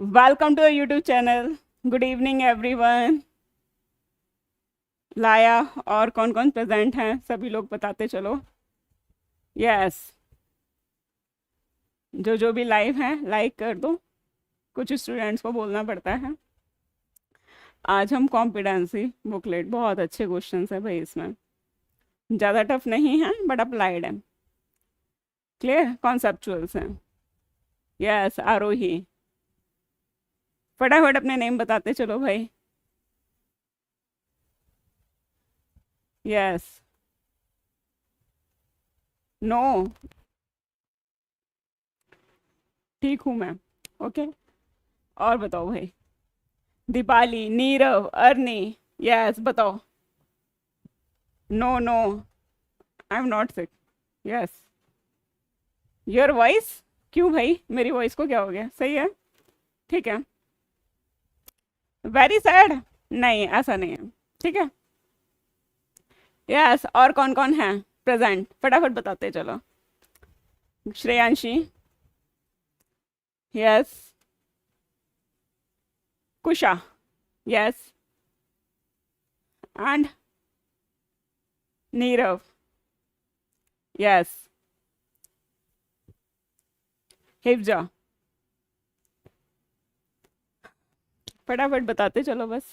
Welcome to YouTube channel. Good evening everyone. लाया और कौन कौन प्रेजेंट हैं सभी लोग बताते चलो। यस, जो जो भी लाइव हैं लाइक कर दो। कुछ स्टूडेंट्स को बोलना पड़ता है। आज हम कॉम्पिटेंसी बुकलेट, बहुत अच्छे क्वेश्चंस हैं भाई इसमें। ज़्यादा टफ नहीं है बट अप्लाइड है। क्लियर, कॉन्सेप्चुअल्स हैं। यस, आरोही। फटाफट अपने नेम बताते चलो भाई। यस। नो। ठीक हूँ मैं। ओके। और बताओ भाई। दीपाली, नीरव, अर्नी। यस, बताओ। No no, I am not sick. Yes. Your voice, क्यों भाई मेरी वॉइस को क्या हो गया? सही है, ठीक है। वेरी सैड, नहीं ऐसा नहीं है। ठीक है। यस, और कौन कौन है प्रेजेंट फटाफट बताते चलो। Shreyanshi. Yes. Kusha. Yes. And Nirav. Yes. Hifza. फटाफट बताते चलो बस,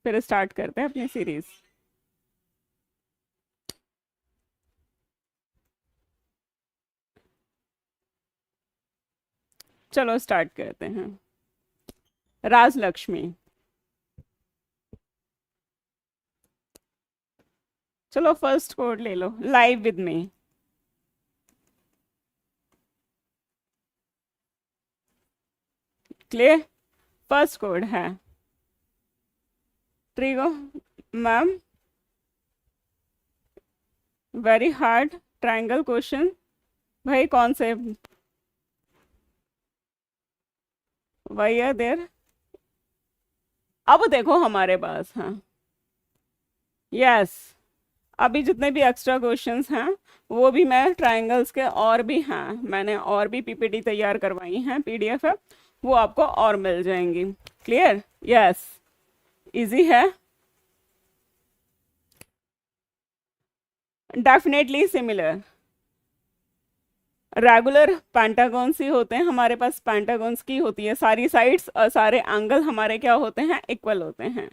फिर स्टार्ट करते हैं अपनी सीरीज। चलो स्टार्ट करते हैं। राज लक्ष्मी। चलो फर्स्ट कोड ले लो, live with me. Clear. First code है trigo. Ma'am, very hard triangle question. भाई कौन से? वही है देर। अब देखो हमारे पास, हाँ। यस, अभी जितने भी एक्स्ट्रा क्वेश्चंस हैं वो भी मैं ट्रायंगल्स के, और भी हैं, मैंने और भी पीपीटी तैयार करवाई हैं, पीडीएफ है, वो आपको और मिल जाएंगी। क्लियर। यस, इजी है, डेफिनेटली सिमिलर। रेगुलर पेंटागॉन्स ही होते हैं हमारे पास, पेंटागॉन्स की होती है सारी साइड्स और सारे एंगल हमारे क्या होते हैं, इक्वल होते हैं।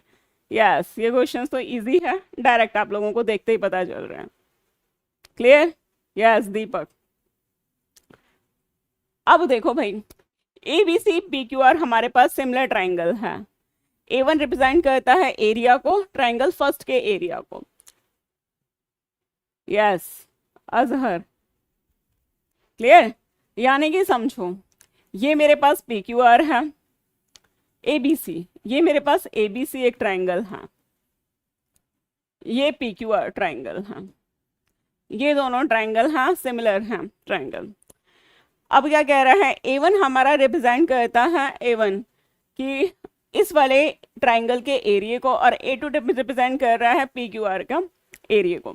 यस, ये क्वेश्चंस तो इजी है, डायरेक्ट आप लोगों को देखते ही पता चल रहा है। क्लियर। यस दीपक। अब देखो भाई, A B C P Q R हमारे पास सिमिलर ट्राइंगल है। A1 रिप्रेजेंट करता है एरिया को, ट्राइंगल फर्स्ट के एरिया को। यस, अजहर। क्लियर, यानी कि समझो, ये मेरे पास पी क्यू आर है, ए बी सी, ये मेरे पास ए बी सी एक ट्राइंगल है, ये पी क्यू आर ट्राइंगल है, ये दोनों ट्राइंगल हैं, सिमिलर हैं ट्राइंगल। अब क्या कह रहा है, A1 हमारा रिप्रेजेंट करता है A1 कि इस वाले ट्राइंगल के एरिया को, और A2 रिप्रेजेंट कर रहा है पी क्यू आर का एरिया को।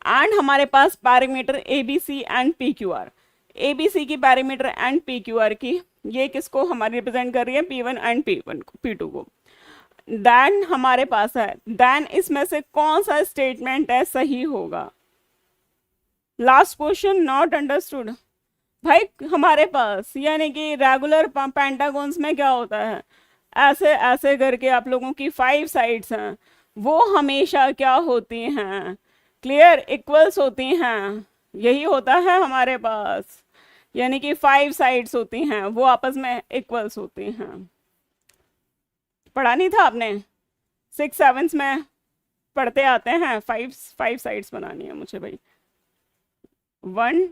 एंड हमारे पास parameter A B C and P Q R, A B C की parameter and P Q R की, ये किसको हमारी रिप्रेजेंट कर रही है, P1 एंड P1 को, P2 को। देन हमारे पास है, देन इसमें से कौन सा स्टेटमेंट है सही होगा। Last question not understood. भाई हमारे पास यानी कि रेगुलर पेंटागॉन्स में क्या होता है, ऐसे ऐसे करके आप लोगों की 5 साइड्स हैं, वो हमेशा क्या होती हैं, क्लियर, इक्वल्स होती हैं। यही होता है हमारे पास, यानी कि 5 साइड्स होती हैं, वो आपस में इक्वल्स होती हैं। पढ़ा नहीं था आपने? 6 7 में पढ़ते आते हैं, 5 साइड्स बनानी है मुझे भाई। 1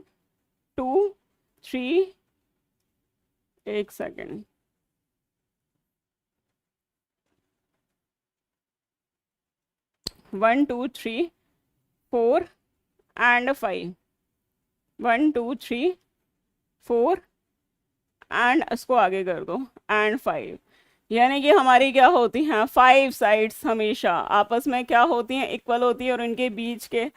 2 3, एक सेकेंड, 1 2 3 4 एंड 5, 1 2 3 4 एंड इसको आगे कर दो एंड 5, यानी कि हमारी क्या होती हैं, 5 साइड्स हमेशा आपस में क्या होती हैं, इक्वल होती है, और उनके बीच के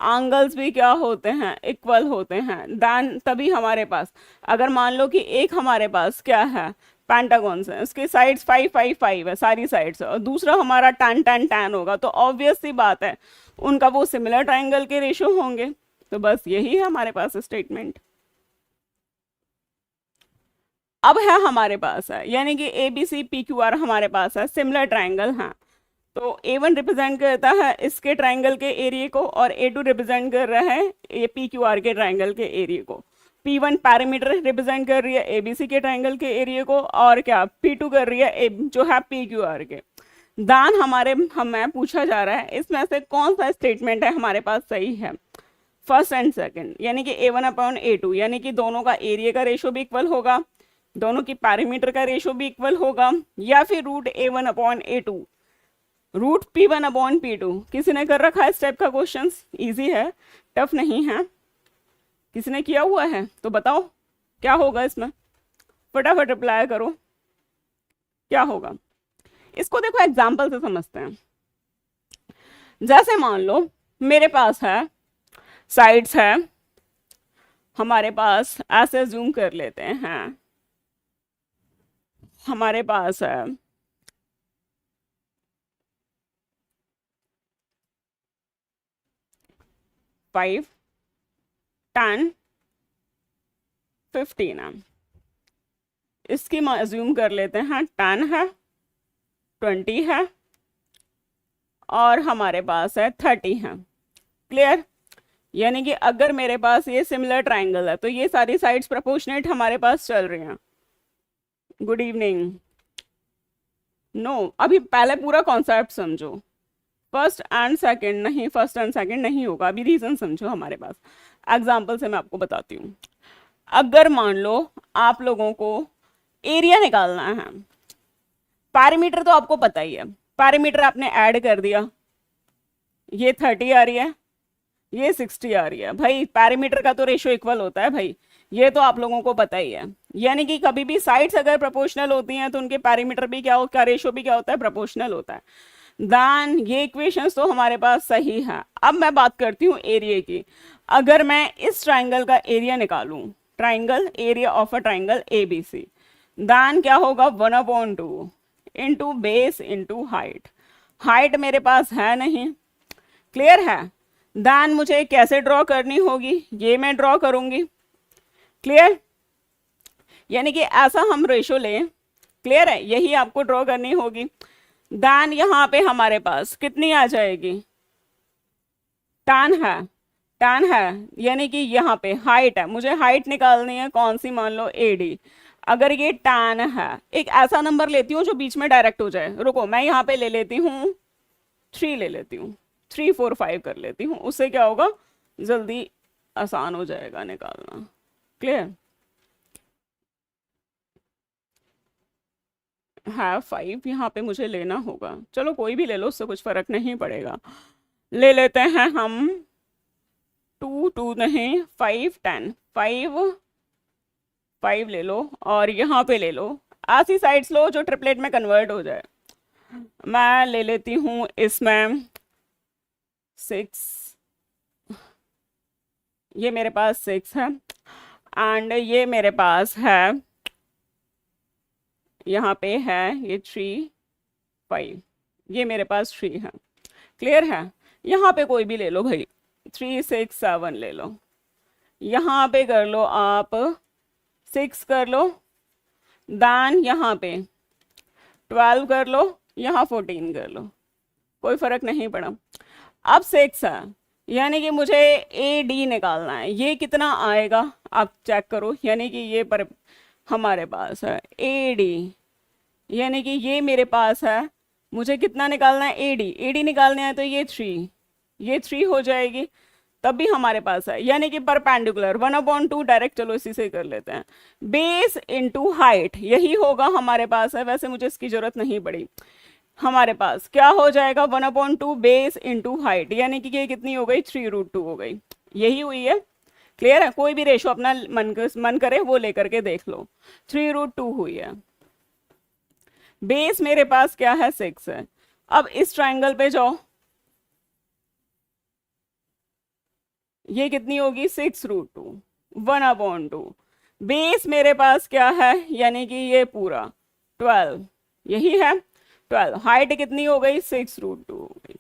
एंगल्स भी क्या होते हैं, इक्वल होते हैं। देन तभी हमारे पास, अगर मान लो कि एक हमारे पास क्या है, पेंटागॉन्स हैं, उसकी साइड्स 5 5 5 है सारी साइड्स, और दूसरा हमारा tan tan tan होगा, तो ऑब्वियस सी बात है उनका वो सिमिलर ट्राइंगल के रेशियो होंगे। तो बस यही है हमारे पास स्टेटमेंट। अब है हमारे पास है, यानी कि A B C P Q R हमारे पास है सिमिलर ट्राइंगल हैं। तो A1 रिप्रेजेंट करता है इसके ट्राइंगल के एरिया को, और A2 रिप्रेजेंट कर रहा है ये PQR के ट्राइंगल के एरिया को। P1 पैरामीटर रिप्रेजेंट कर रही है ABC के ट्राइंगल के एरिया को, और क्या P2 कर रही है जो है PQR के। दान हमें पूछा जा रहा है इसमें से कौन सा स्टेटमेंट है हमारे पास सही है, फर्स्ट एंड सेकंड, यानी कि A1/A2, यानी कि दोनों का एरिया का रेशियो भी इक्वल होगा, दोनों की पैरामीटर का रेशियो भी इक्वल होगा, या फिर √A1/A2 √P1/P2। किसी ने कर रखा है इस टाइप का क्वेश्चन? इजी है, टफ नहीं है। किसी ने किया हुआ है तो बताओ क्या होगा इसमें, फटाफट रिप्लाई करो क्या होगा। इसको देखो एग्जाम्पल से समझते हैं। जैसे मान लो मेरे पास है साइड्स है हमारे पास, ऐसे जूम कर लेते हैं, हमारे पास है 5 10 15 है, इसकी अज्यूम कर लेते हैं 10 है, 20 है, और हमारे पास है 30 है। क्लियर? यानी कि अगर मेरे पास ये सिमिलर ट्राइंगल है तो ये सारी साइड्स प्रोपोर्शनेट हमारे पास चल रही हैं। Good evening. नो, अभी पहले पूरा कॉन्सेप्ट समझो, फर्स्ट एंड सेकंड नहीं, फर्स्ट एंड सेकंड नहीं होगा, अभी रीजन समझो। हमारे पास एग्जाम्पल से मैं आपको बताती हूँ। अगर मान लो आप लोगों को एरिया निकालना है, पैरामीटर तो आपको पता ही है, पैरामीटर आपने ऐड कर दिया, ये 30 आ रही है, ये 60 आ रही है, भाई पैरामीटर का तो रेशियो इक्वल होता है भाई, ये तो आप लोगों को पता ही है। यानी कि कभी भी साइड्स अगर प्रोपोर्शनल होती हैं तो उनके पैरामीटर भी क्या होता है, रेशियो भी क्या होता है, प्रोपोर्शनल होता है। दान ये इक्वेशंस तो हमारे पास सही है। अब मैं बात करती हूँ एरिया की। अगर मैं इस ट्राइंगल का एरिया निकालूं, triangle area of a triangle ABC, दान क्या होगा 1/2 into base into height. Height मेरे पास है नहीं, क्लियर है। दान मुझे कैसे ड्रॉ करनी होगी, ये मैं ड्रॉ करूंगी, क्लियर। यानी कि ऐसा हम रेशो लें, क्लियर है, यही आपको ड्रॉ करनी होगी। दान यहाँ पे हमारे पास कितनी आ जाएगी, tan है, tan है, यानी कि यहाँ पे हाइट है, मुझे हाइट निकालनी है कौन सी, मान लो AD। अगर ये tan है, एक ऐसा नंबर लेती हूँ जो बीच में डायरेक्ट हो जाए, रुको मैं यहाँ पे ले लेती हूँ 3, ले लेती हूँ 3 4 5 कर लेती हूँ, उससे क्या होगा, जल्दी आसान हो जाएगा निकालना। क्लियर है, 5 यहाँ पे मुझे लेना होगा, चलो कोई भी ले लो, उससे कुछ फर्क नहीं पड़ेगा। ले लेते हैं हम 2 2 नहीं 5 10, 5 ले लो, और यहाँ पे ले लो, ऐसी साइड्स लो जो ट्रिपलेट में कन्वर्ट हो जाए। मैं ले लेती हूँ इसमें 6, ये मेरे पास 6 है, एंड ये मेरे पास है, यहाँ पे है ये 3 5, ये मेरे पास 3 है। क्लियर है? यहाँ पे कोई भी ले लो भाई, 3 6 7 ले लो, यहाँ पे कर लो आप 6 कर लो, दान यहाँ पे 12 कर लो, यहाँ 14 कर लो, कोई फर्क नहीं पड़ा। अब 6 है, यानी कि मुझे AD निकालना है, ये कितना आएगा आप चेक करो, यानी कि ये पर हमारे पास है AD, यानी कि ये मेरे पास है, मुझे कितना निकालना है, AD निकालना है, तो ये 3 हो जाएगी, तब भी हमारे पास है, यानी कि परपेंडिकुलर 1/2 डायरेक्ट, चलो इसी से कर लेते हैं, बेस इंटू हाइट, यही होगा हमारे पास है, वैसे मुझे इसकी जरूरत नहीं पड़ी। हमारे पास क्या हो जाएगा 1/2 बेस इंटू हाइट, यानी कि ये कितनी हो गई, 3√2 हो गई, यही हुई है। क्लियर है? कोई भी रेशो अपना मन करे वो लेकर के देख लो, 3√2 हुई है। बेस मेरे पास क्या है, 6 है। अब इस ट्राइंगल पे जाओ, ये कितनी होगी, 6√2 1/2, बेस मेरे पास क्या है, यानी कि ये पूरा 12, यही है 12। हाइट कितनी हो गई 6√2 हो गई।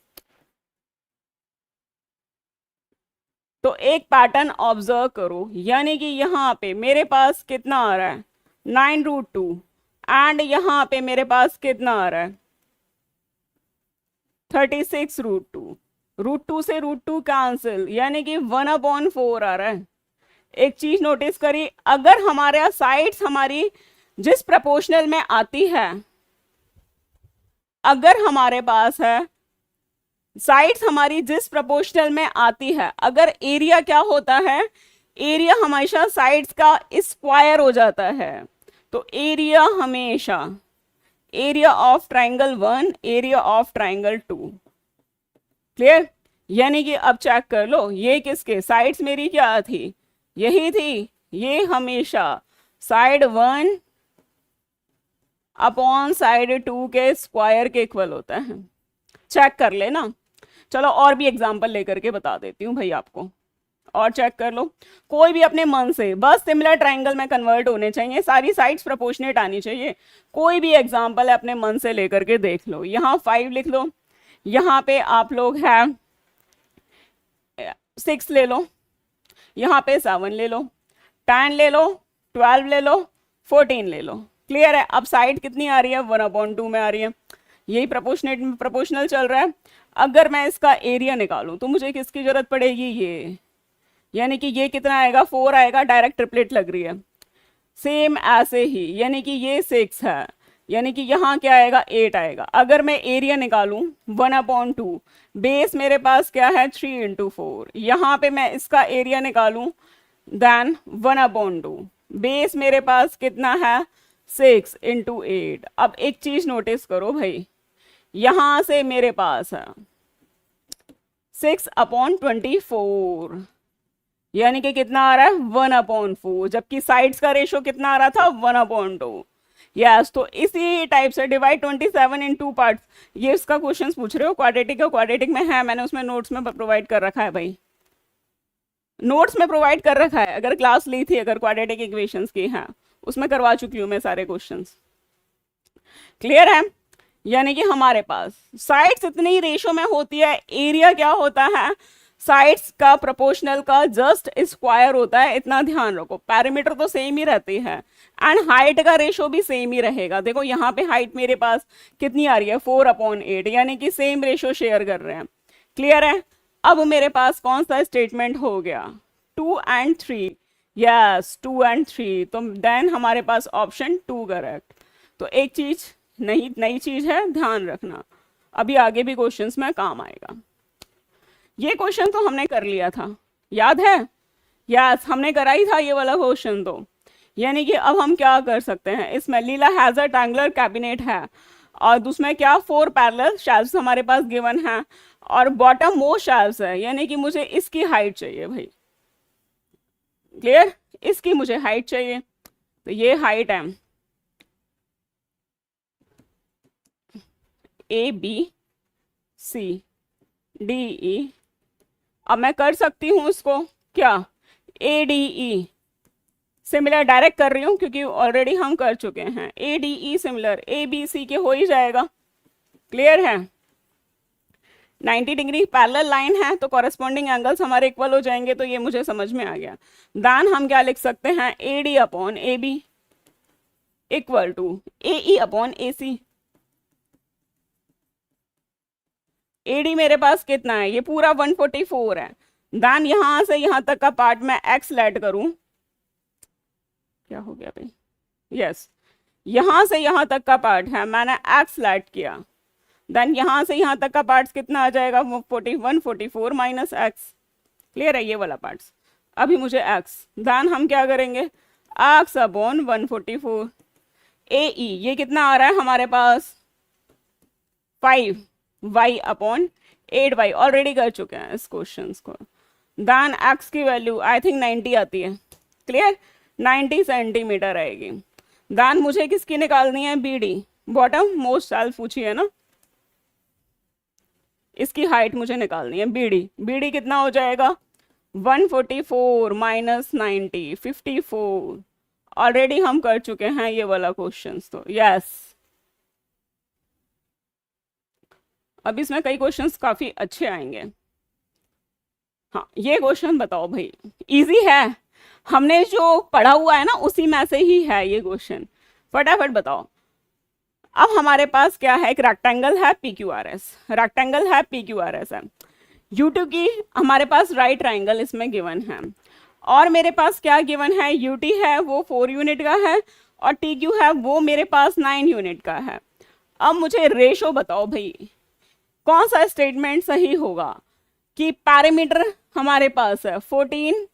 तो एक पैटर्न ऑब्जर्व करो, यानी कि यहाँ पे मेरे पास कितना आ रहा है 9√2 एंड यहाँ पे मेरे पास कितना आ रहा है 36√2। √2 से √2 कैंसिल, यानी कि 1/4 आ रहा है। एक चीज नोटिस करी, अगर हमारे साइड्स हमारी जिस प्रपोर्शनल में आती है, अगर हमारे पास है साइड्स हमारी जिस प्रपोर्शनल में आती है, अगर एरिया क्या होता है, एरिया हमेशा साइड्स का स्क्वायर हो जाता है। तो एरिया हमेशा area of triangle 1 area of triangle 2। Clear? यानी कि अब चेक कर लो, ये किसके साइड्स मेरी क्या थी, यही थी। ये हमेशा साइड 1 अपॉन साइड 2 के स्क्वायर के इक्वल होता है। चेक कर लेना। चलो और भी एग्जांपल लेकर के बता देती हूँ भाई आपको, और चेक कर लो। कोई भी अपने मन से, बस सिमिलर ट्राइंगल में कन्वर्ट होने चाहिए, सारी साइड्स प्रोपोर्शनेट आनी चाहिए। कोई भी एग्जांपल है अपने मन से लेकर के देख लो। यहाँ 5 लिख लो, यहाँ पे आप लोग है 6 ले लो, यहाँ पे 7 ले लो, 10 ले लो, 12 ले लो, 14 ले लो। क्लियर है? अब साइड कितनी आ रही है 1/2 में आ रही है। यही प्रोपोर्शनल चल रहा है। अगर मैं इसका एरिया निकालूं तो मुझे किसकी जरूरत पड़ेगी, ये, यानी कि ये कितना आएगा 4 आएगा, डायरेक्ट ट्रिपलेट लग रही है। सेम ऐसे ही, यानी कि ये 6 है, यानी कि यहाँ क्या आएगा 8 आएगा। अगर मैं एरिया निकालूं 1/2, बेस मेरे पास क्या है 3 × 4, यहाँ पे मैं इसका एरिया निकालूं देन 1/2, बेस मेरे पास कितना है 6 × 8। अब एक चीज नोटिस करो भाई, यहां से मेरे पास है 6/24, यानी कि कितना आ रहा है 1/4, जबकि साइड्स का रेशो कितना आ रहा था 1/2। यस, तो इसी टाइप से डिवाइड 27 इन 2 पार्ट्स। ये इसका क्वेश्चन पूछ रहे हो, क्वाड्रेटिक का, क्वाड्रेटिक में है, मैंने उसमें नोट्स में प्रोवाइड कर रखा है भाई, नोट्स में प्रोवाइड कर रखा है। अगर क्लास ली थी, अगर क्वाड्रेटिक इक्वेशंस की है, उसमें करवा चुकी हूँ मैं सारे क्वेश्चंस। क्लियर है? यानी कि हमारे पास साइड्स इतनी रेशो में होती है, एरिया क्या होता है साइड्स का प्रोपोर्शनल का जस्ट स्क्वायर होता है। इतना ध्यान रखो, पैरामीटर तो सेम ही रहती है एंड हाइट का रेशो भी सेम ही रहेगा। देखो यहाँ पे हाइट मेरे पास कितनी आ रही है 4/8, यानी कि सेम रेशो शेयर कर रहे हैं। क्लियर है? अब मेरे पास कौन सा स्टेटमेंट हो गया 2 और 3। यस, 2 और 3, तो देन हमारे पास ऑप्शन 2 करेक्ट। तो एक चीज नई चीज है, ध्यान रखना, अभी आगे भी क्वेश्चंस में काम आएगा। ये क्वेश्चन तो हमने कर लिया था, याद है? यस, हमने करा ही था ये वाला क्वेश्चन तो। यानी कि अब हम क्या कर सकते हैं, इसमें लीला हैज अ ट्रायंगुलर कैबिनेट है और उसमें क्या 4 पैरेलल शेल्व्स हमारे पास गिवन है और बॉटम मोस्ट शेल्व्स है, यानी कि मुझे इसकी हाइट चाहिए भाई। क्लियर? इसकी मुझे हाइट चाहिए, तो ये हाइट है ABCDE। अब मैं कर सकती हूँ इसको क्या ADE सिमिलर, डायरेक्ट कर रही हूँ क्योंकि ऑलरेडी हम कर चुके हैं। ADE सिमिलर ABC के हो ही जाएगा। क्लियर है? 90 डिग्री पैरेलल लाइन है तो कॉरेस्पॉन्डिंग एंगल्स हमारे इक्वल हो जाएंगे, तो ये मुझे समझ में आ गया। दान हम क्या लिख सकते हैं AD/AB equal to AE/AC। AD मेरे पास कितना है, ये पूरा 144 है। दान यहां से यहां तक का पार्ट मैं x लेट करूं, क्या हो गया भाई, यस, यहां से यहां तक का पार्ट है, मैंने x लेट किया। देन यहां से यहां तक का पार्ट कितना आ जाएगा 144 माइनस एक्स। क्लियर है? ये वाला पार्ट। अभी मुझे x, देन हम क्या करेंगे x/144 AE, ये कितना आ रहा है हमारे पास 5y/8y। ऑलरेडी कर चुके हैं इस क्वेश्चन को। देन x की वैल्यू आई थिंक 90 आती है। क्लियर? 90 सेंटीमीटर आएगी। देन मुझे किसकी निकालनी है BD, बॉटम मोस्ट शेल्व पूछी है ना, इसकी हाइट मुझे निकालनी है BD कितना हो जाएगा 144 माइनस 90 54। ऑलरेडी हम कर चुके हैं ये वाला क्वेश्चन तो। यस, अब इसमें कई क्वेश्चंस काफी अच्छे आएंगे। हाँ, ये क्वेश्चन बताओ भाई, इजी है, हमने जो पढ़ा हुआ है ना उसी में से ही है ये क्वेश्चन, फटाफट बताओ। अब हमारे पास क्या है, एक रेक्टेंगल है P Q R S, rectangle है पी क्यू आर एस है, U2 की हमारे पास राइट ट्राइंगल इसमें गिवन है, और मेरे पास क्या गिवन है, UT है वो 4 यूनिट का है, और TQ है वो मेरे पास 9 यूनिट का है। अब मुझे रेशो बताओ भाई, कौन सा स्टेटमेंट सही होगा कि पैरामीटर हमारे पास है 14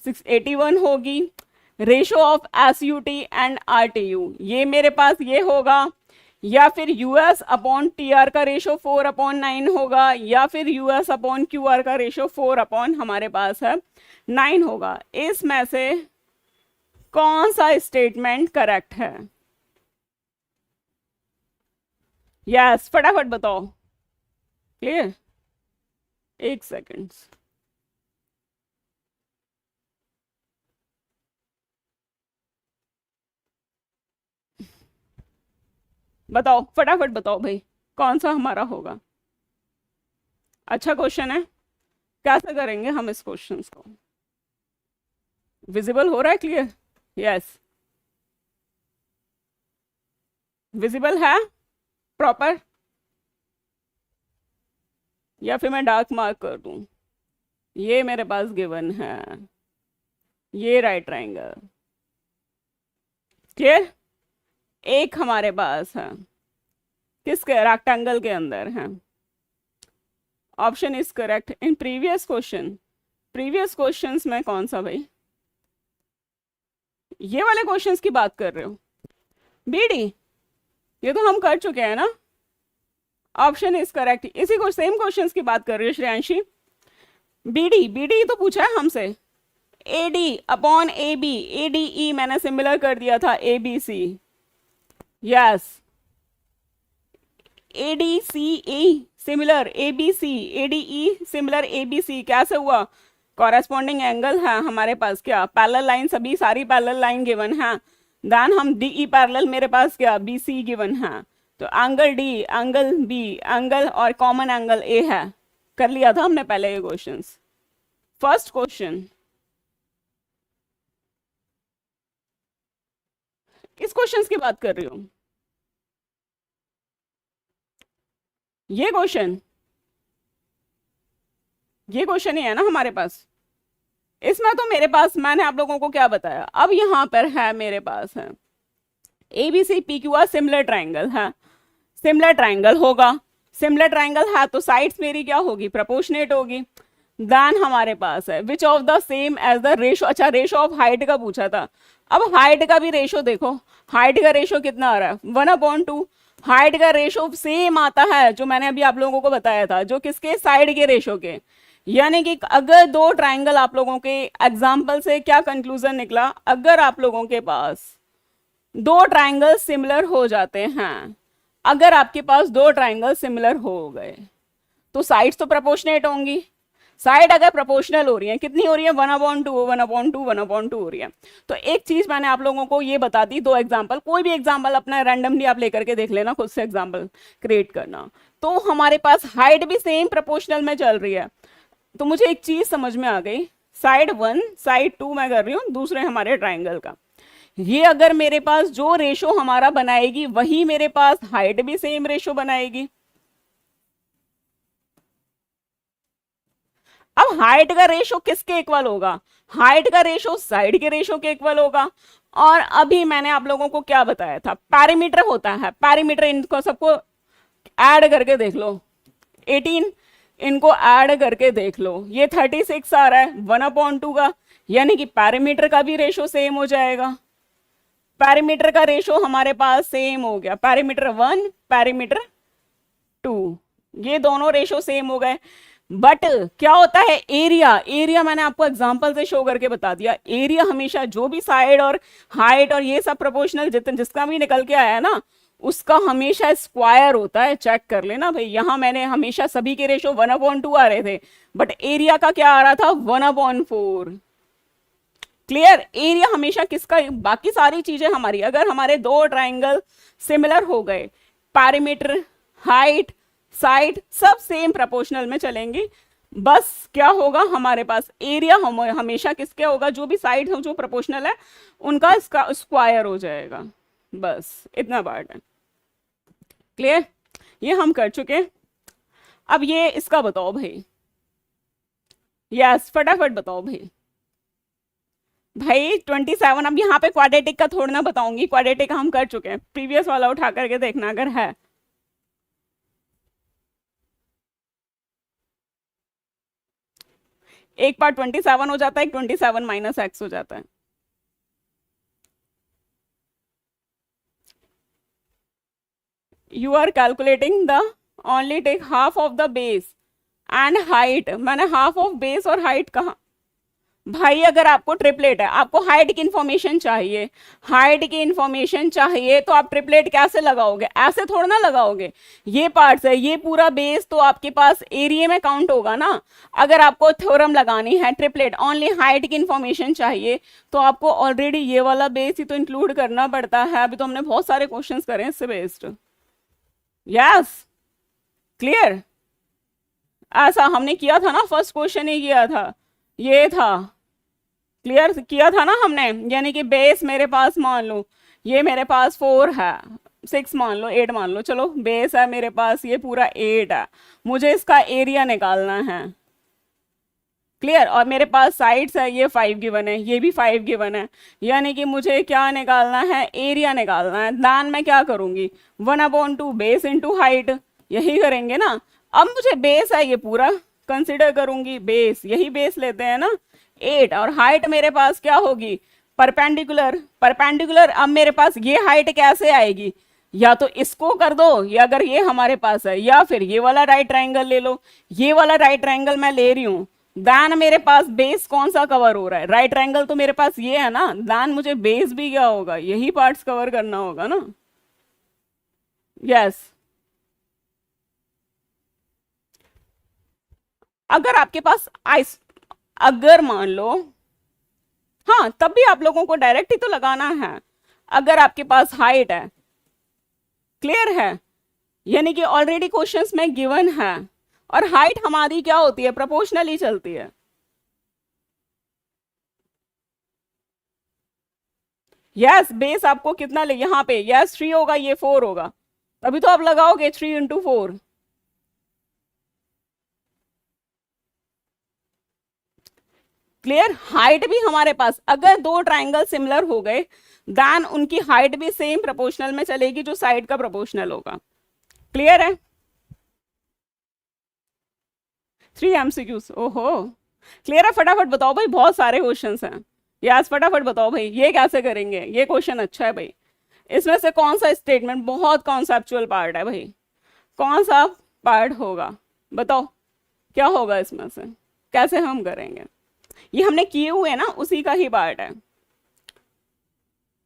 681 होगी, ratio of SUT and RTU ये मेरे पास ये होगा, या फिर US अपॉन TR का रेशो 4/9 होगा, या फिर US अपॉन QR का रेशो 4/ हमारे पास है 9 होगा। इसमें से कौन सा स्टेटमेंट करेक्ट है? यस, फटाफट बताओ। क्लियर? एक सेकेंड, बताओ फटाफट बताओ भाई, कौन सा हमारा होगा? अच्छा क्वेश्चन है, कैसे करेंगे हम इस क्वेश्चन को? विजिबल हो रहा है? क्लियर? यस, विजिबल है प्रॉपर, या फिर मैं डार्क मार्क कर दूं? ये मेरे पास गिवन है, ये राइट ट्राइंगल। क्लियर? एक हमारे पास है किसके, रेक्टेंगल के अंदर है। Option is correct in previous question. Previous questions में कौन सा भाई, ये वाले क्वेश्चंस की बात कर रहे हो? बीडी, ये तो हम कर चुके हैं ना। ऑप्शन इज करेक्ट, इसी को सेम क्वेश्चंस की बात कर रही हो श्रेयांशी। बीडी, बीडी तो पूछा है हमसे, AD upon A B, ADE मैंने सिमिलर कर दिया था ABC। Yes, ADCE similar ABC, ADE similar ABC, कैसे हुआ? कॉरेस्पॉन्डिंग एंगल है हमारे पास, क्या पैरेलल लाइन, सभी सारी पैरेलल लाइन गिवन है, देन हम DE पैरेलल मेरे पास क्या BC गिवन है, तो angle D, angle B, angle और कॉमन एंगल A है। कर लिया था हमने पहले ये क्वेश्चंस। फर्स्ट क्वेश्चन, किस क्वेश्चंस की बात कर रही हूँ? ये क्वेश्चन, ये क्वेश्चन ही है ना हमारे पास। इसमें तो मेरे पास, मैंने आप लोगों को क्या बताया, अब यहां पर है मेरे पास है ABC PQR सिमिलर ट्राइंगल है, सिमिलर ट्राइंगल होगा, सिमिलर ट्राइंगल है तो साइड्स मेरी क्या होगी, प्रोपोर्शनेट होगी। देन हमारे पास है which of the same as the ratio, अच्छा रेशो ऑफ हाइट का पूछा था। अब हाइट का भी रेशो देखो, हाइट का रेशो कितना आ रहा है, 1/2। हाइट का रेशो सेम आता है जो मैंने अभी आप लोगों को बताया था, जो किसके, साइड के रेशो के। यानी कि अगर दो ट्राइंगल, आप लोगों के एग्जाम्पल से क्या कंक्लूजन निकला, अगर आप लोगों के पास दो ट्राइंगल सिमिलर हो जाते हैं, अगर आपके पास दो ट्राइंगल सिमिलर हो गए तो साइड्स तो प्रोपोर्शनेट होंगी। साइड अगर प्रोपोर्शनल हो रही है, कितनी हो रही है, 1/2 1/2 1/2 हो रही है। तो एक चीज मैंने आप लोगों को ये बता दी, दो एग्जाम्पल, कोई भी एग्जाम्पल अपना रैंडमली आप लेकर के देख लेना, खुद से एग्जाम्पल क्रिएट करना। तो हमारे पास हाइट भी सेम प्रोपोर्शनल में चल रही है, तो मुझे एक चीज समझ में आ गई, साइड 1 साइड 2 मैं कर रही हूँ दूसरे हमारे ट्राइंगल का, ये अगर मेरे पास जो रेशो हमारा बनाएगी वही मेरे पास हाइट भी सेम रेशो बनाएगी। अब हाइट का रेशो किसके इक्वल होगा, हाइट का रेशो साइड के रेशो के इक्वल होगा। और अभी मैंने आप लोगों को क्या बताया था, पैरीमीटर होता है, पैरीमीटर, इनको सबको ऐड करके देख लो, 18 इनको ऐड करके देख लो, ये 36 आ रहा है 1/2 का, यानी कि पैरीमीटर का भी रेशो सेम हो जाएगा। पैरीमीटर का रेशो हमारे पास सेम हो गया, पैरीमीटर 1 पैरीमीटर 2, ये दोनों रेशो सेम हो गए। बट क्या होता है, एरिया, एरिया मैंने आपको एग्जांपल से शो करके बता दिया, एरिया हमेशा जो भी साइड और हाइट और ये सब प्रोपोर्शनल जितना जिसका भी निकल के आया है ना, उसका हमेशा स्क्वायर होता है। चेक कर लेना भाई, यहां मैंने हमेशा सभी के रेशो 1/2 आ रहे थे, बट एरिया का क्या आ रहा था, 1/4। क्लियर? एरिया हमेशा किसका, बाकी सारी चीजें हमारी, अगर हमारे दो ट्राइंगल सिमिलर हो गए, पैरीमीटर, हाइट, साइड सब सेम प्रोपोर्शनल में चलेंगी। बस क्या होगा हमारे पास, एरिया हमेशा किसके होगा, जो भी साइड जो प्रोपोर्शनल है उनका इसका स्क्वायर हो जाएगा। बस इतना पार्ट है। क्लियर? ये हम कर चुके। अब ये इसका बताओ भाई। यस फटाफट बताओ भाई। भाई 27। अब यहाँ पे क्वाड्रेटिक का थोड़ा ना बताऊंगी, क्वाड्रेटिक हम कर चुके हैं, प्रीवियस वाला उठा करके देखना अगर है। एक पार्ट 27 हो जाता है, एक 27 माइनस एक्स हो जाता है। You are calculating the only take half of the base and height. मैंने हाफ ऑफ बेस और हाइट कहा भाई? अगर आपको ट्रिपलेट है, आपको हाइट की इंफॉर्मेशन चाहिए, हाइट की इंफॉर्मेशन चाहिए तो आप ट्रिपलेट कैसे लगाओगे? ऐसे थोड़ा ना लगाओगे। ये पार्ट्स है, ये पूरा बेस तो आपके पास एरिया में काउंट होगा ना। अगर आपको थ्योरम लगानी है ट्रिपलेट ओनली हाइट की इंफॉर्मेशन चाहिए तो आपको ऑलरेडी ये वाला बेस ही तो इंक्लूड करना पड़ता है। अभी तो हमने बहुत सारे क्वेश्चंस करे हैं इससे बेस्ड। Yes clear? ऐसा हमने किया था ना, फर्स्ट क्वेश्चन ही किया था, ये था। क्लियर किया था ना हमने, यानी कि बेस मेरे पास मान लो ये मेरे पास 4 है, 6 मान लो, 8 मान लो, चलो बेस है मेरे पास ये पूरा 8 है, मुझे इसका एरिया निकालना है। क्लियर? और मेरे पास साइड्स है, ये 5 गिवन है, ये भी 5 गिवन है, यानी कि मुझे क्या निकालना है? एरिया निकालना है। दान मैं क्या करूंगी? 1/2 बेस इंटू हाइट, यही करेंगे ना। अब मुझे बेस है ये पूरा कंसिडर करूंगी, बेस यही बेस लेते हैं ना 8, और हाइट मेरे पास क्या होगी? परपेंडिकुलर। परपेंडिकुलर अब मेरे पास ये हाइट कैसे आएगी? या तो इसको कर दो, या अगर ये हमारे पास है, या फिर ये वाला राइट ट्राइंगल ले लो। ये वाला राइट ट्राइंगल मैं ले रही हूँ, दान मेरे पास बेस कौन सा कवर हो रहा है? राइट ट्राइंगल तो मेरे पास ये है ना, दान मुझे बेस भी क्या होगा? यही पार्ट्स कवर करना होगा ना। यस अगर आपके पास आइस, अगर मान लो, हाँ तब भी आप लोगों को डायरेक्ट ही तो लगाना है। अगर आपके पास हाइट है, क्लियर है, यानी कि ऑलरेडी क्वेश्चंस में गिवन है, और हाइट हमारी क्या होती है? प्रोपोर्शनल ही चलती है। यस बेस आपको कितना ले, यहाँ पे यस 3 होगा, ये 4 होगा, तभी तो आप लगाओगे 3 × 4। क्लियर? हाइट भी हमारे पास, अगर दो ट्राइंगल सिमिलर हो गए देन उनकी हाइट भी सेम प्रोपोर्शनल में चलेगी जो साइड का प्रोपोर्शनल होगा। क्लियर है? 3 MCQs, ओहो क्लियर है? फटाफट बताओ भाई, बहुत सारे क्वेश्चंस हैं। यस फटाफट बताओ भाई, ये कैसे करेंगे? ये क्वेश्चन अच्छा है भाई। इसमें से कौन सा स्टेटमेंट बहुत कॉन्सेप्चुअल पार्ट है भाई? कौन सा पार्ट होगा बताओ, क्या होगा इसमें से, कैसे हम करेंगे? ये हमने किए हुए ना, उसी का ही पार्ट है।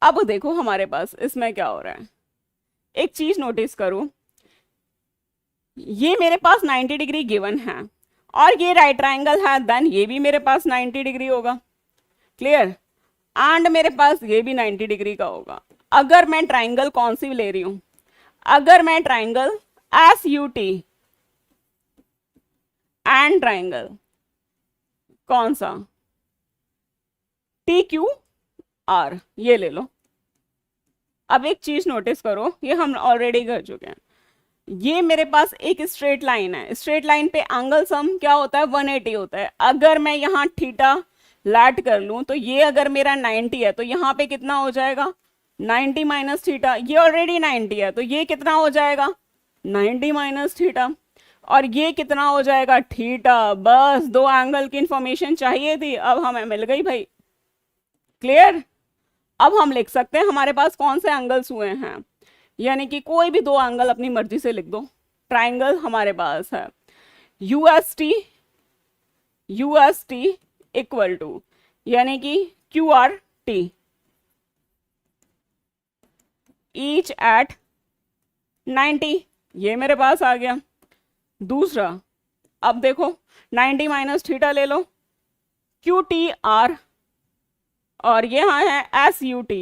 अब देखो हमारे पास इसमें क्या हो रहा है, एक चीज नोटिस करो, ये मेरे पास 90 डिग्री गिवन है, और ये राइट ट्राइंगल है, देन ये भी मेरे पास 90 डिग्री होगा। क्लियर? एंड मेरे पास ये भी 90 डिग्री का होगा। अगर मैं ट्राइंगल कौन सी ले रही हूं, अगर मैं ट्राइंगल SUT एंड ट्राइंगल कौन सा TQR ये ले लो। अब एक चीज नोटिस करो, ये हम ऑलरेडी कर चुके हैं, ये मेरे पास एक स्ट्रेट लाइन है, स्ट्रेट लाइन पे एंगल सम क्या होता है? 180 होता है। अगर मैं यहाँ थीटा लैट कर लूं तो ये अगर मेरा 90 है तो यहाँ पे कितना हो जाएगा? 90 माइनस थीटा। ये ऑलरेडी 90 है तो ये कितना हो जाएगा? 90 माइनस थीटा। और ये कितना हो जाएगा? थीटा। बस दो एंगल की इंफॉर्मेशन चाहिए थी, अब हमें मिल गई भाई। क्लियर? अब हम लिख सकते हैं हमारे पास कौन से एंगल्स हुए हैं, यानी कि कोई भी दो एंगल अपनी मर्जी से लिख दो। ट्राइंगल हमारे पास है UST इक्वल टू, यानी कि QRT ईच एट 90, ये मेरे पास आ गया। दूसरा, अब देखो 90 माइनस थीटा ले लो, QTR, और यहाँ है SUT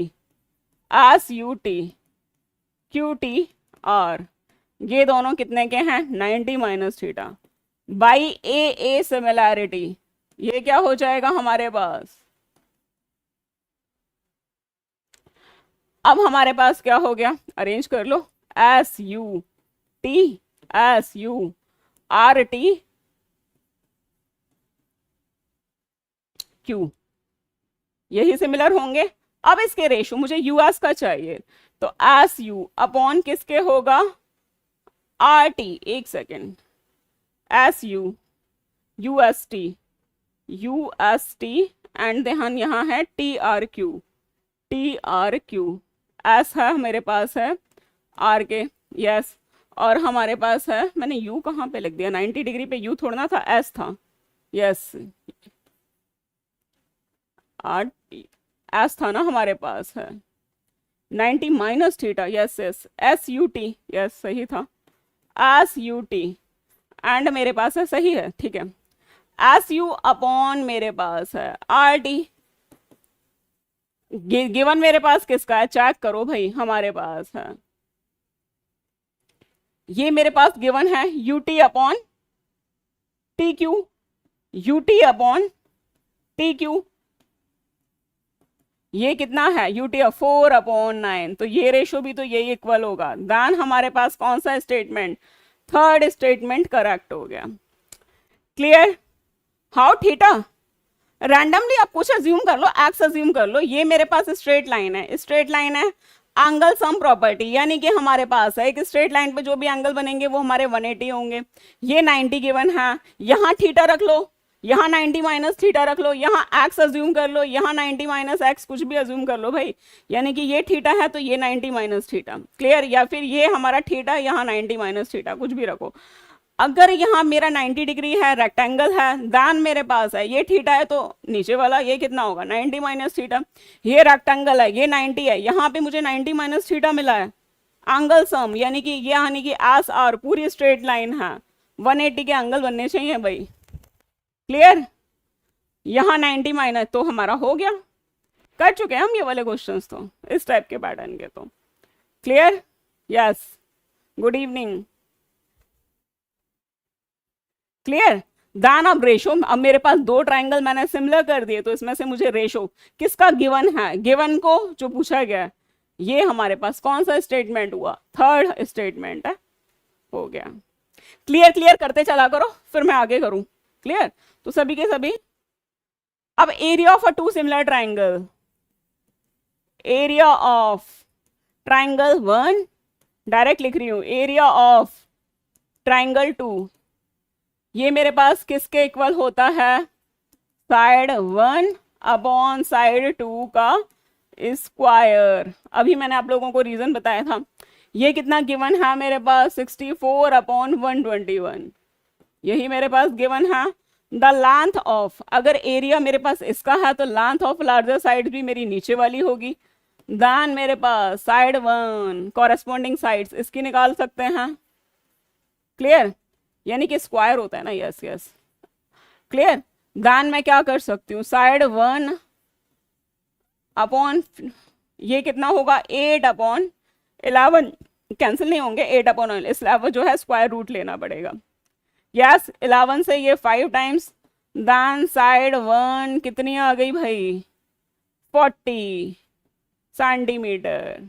QTR, ये दोनों कितने के हैं, 90 minus theta by A similarity, ये क्या हो जाएगा हमारे पास, अब हमारे पास क्या हो गया, अरेंज कर लो, S U T S U R T Q, यही सिमिलर होंगे। अब इसके रेशो मुझे यूएस का चाहिए, तो एस यू अपॉन किसके होगा, आर टी, एक second, S U U S T and then यहाँ है टी आर क्यू, एस है मेरे पास है आर के, यस, और हमारे पास है, मैंने यू कहाँ पे लिख दिया, 90 डिग्री पे यू थोड़ा था, एस था, यस, आर एस था ना हमारे पास है, 90 minus theta, yes yes, S U T, yes सही था, एस यू टी एंड मेरे पास है, सही है, ठीक है, एस यू अपॉन मेरे पास है आर टी, गिवन मेरे पास किसका है, चेक करो भाई, हमारे पास है, ये मेरे पास गिवन है U T upon T Q, U T upon T Q, ये कितना है यू टी 4/9, तो ये रेशो भी तो यही इक्वल होगा, देन हमारे पास कौन सा स्टेटमेंट, थर्ड स्टेटमेंट करेक्ट हो गया। क्लियर, हाउ थीटा, रैंडमली आप कुछ अज्यूम कर लो, एक्स अज्यूम कर लो, ये मेरे पास स्ट्रेट लाइन है, स्ट्रेट लाइन है, एंगल सम प्रॉपर्टी, यानी कि हमारे पास है एक स्ट्रेट लाइन पे जो भी एंगल बनेंगे वो हमारे 180 होंगे, ये 90 गिवन है, यहाँ थीटा रख लो, यहाँ 90 माइनस थीटा रख लो, यहाँ एक्स अज्यूम कर लो, यहाँ 90 माइनस एक्स, कुछ भी अज्यूम कर लो भाई, यानी कि ये थीटा है तो ये 90 माइनस थीटा, क्लियर, या फिर ये हमारा थीटा, यहाँ 90 माइनस थीटा, कुछ भी रखो। अगर यहाँ मेरा 90 डिग्री है, रेक्टेंगल है, दान मेरे पास है, ये थीटा है, तो नीचे वाला ये कितना होगा, 90 माइनस थीटा, ये रेक्टेंगल है, ये 90 है, यहाँ पे मुझे 90 माइनस थीटा मिला है, एंगल सम, यानी कि ये, यानी कि एस आर पूरी स्ट्रेट लाइन है, 180 के एंगल बनने चाहिए भाई, क्लियर, यहाँ 90 माइनस, तो हमारा हो गया, कर चुके हैं हम ये वाले क्वेश्चंस, तो इस टाइप के पैटर्न के, तो clear, yes, good evening, clear, दान अब रेशो, अब मेरे पास दो ट्राइंगल मैंने सिमिलर कर दिए, तो इसमें से मुझे रेशो किसका गिवन है, गिवन को जो पूछा गया, ये हमारे पास कौन सा स्टेटमेंट हुआ, थर्ड स्टेटमेंट है, हो गया। क्लियर, क्लियर करते चला करो, फिर मैं आगे करूं, क्लियर, तो सभी के सभी, अब area of a two similar triangle, area of triangle 1, direct लिख रही हूं, एरिया ऑफ ट्राइंगल 2, ये मेरे पास किसके इक्वल होता है, साइड 1 अपॉन साइड 2 का स्क्वायर, अभी मैंने आप लोगों को रीजन बताया था, ये कितना गिवन है मेरे पास, 64/121, यही मेरे पास गिवन है। द लेंथ ऑफ, अगर एरिया मेरे पास इसका है तो लेंथ ऑफ लार्जर साइड भी मेरी नीचे वाली होगी, देन मेरे पास साइड 1 कॉरेस्पॉन्डिंग साइड्स इसकी निकाल सकते हैं, क्लियर, यानी कि स्क्वायर होता है ना, यस यस, क्लियर, देन मैं क्या कर सकती हूँ, साइड 1 अपॉन, ये कितना होगा 8/11, कैंसिल नहीं होंगे, 8/11, इस 11 जो है स्क्वायर रूट लेना पड़ेगा, यस, 11 से ये 5 टाइम्स, देन साइड 1 कितनी आ गई भाई, 40 centimetre,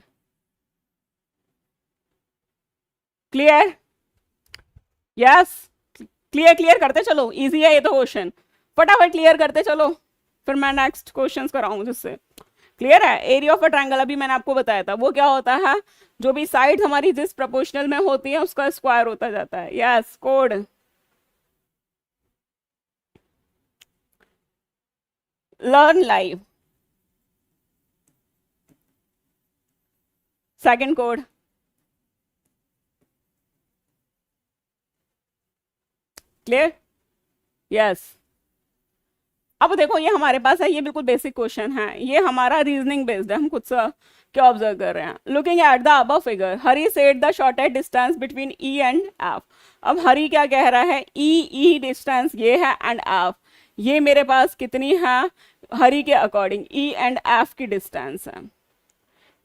clear, yes, clear, clear करते चलो, इजी है ये तो क्वेश्चन, फटाफट क्लियर करते चलो, फिर मैं नेक्स्ट क्वेश्चन कराऊं जिससे क्लियर है। एरिया ऑफ अ ट्रायंगल अभी मैंने आपको बताया था, वो क्या होता है, जो भी साइड हमारी जिस प्रोपोर्शनल में होती है उसका स्क्वायर होता जाता है, yes, code, learn live, second code, clear, yes, अब देखो ये हमारे पास है, ये बिल्कुल बेसिक क्वेश्चन है, ये हमारा रीजनिंग बेस्ड है, हम खुद से क्या ऑब्जर्व कर रहे हैं, looking at the above figure, Hari said the shortest distance between E and F, अब हरी क्या कह रहा है, ई डिस्टेंस ये है एंड एफ, ये मेरे पास कितनी है, हरी के अकॉर्डिंग ई एंड एफ की डिस्टेंस है,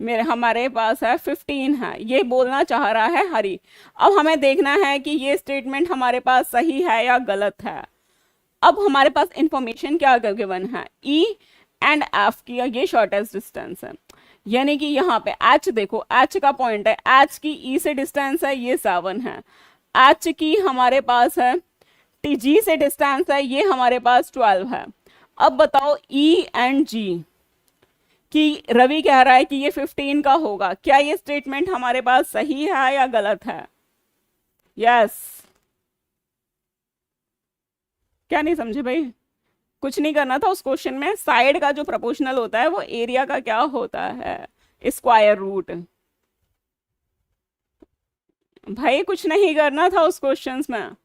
मेरे हमारे पास है 15 है, ये बोलना चाह रहा है हरी। अब हमें देखना है कि ये स्टेटमेंट हमारे पास सही है या गलत है। अब हमारे पास इंफॉर्मेशन क्या गिवन है, ई एंड एफ की ये शॉर्टेस्ट डिस्टेंस है, यानी कि यहाँ पे एच देखो, एच का पॉइंट है, एच की ई से डिस्टेंस है ये 7 है, एच की हमारे पास है टी जी से डिस्टेंस है ये हमारे पास 12 है। अब बताओ ई एंड जी कि रवि कह रहा है कि ये 15 का होगा, क्या ये स्टेटमेंट हमारे पास सही है या गलत है? यस, क्या नहीं समझे भाई? कुछ नहीं करना था उस क्वेश्चन में, साइड का जो प्रोपोर्शनल होता है वो एरिया का क्या होता है, स्क्वायर रूट। भाई कुछ नहीं करना था उस क्वेश्चन में।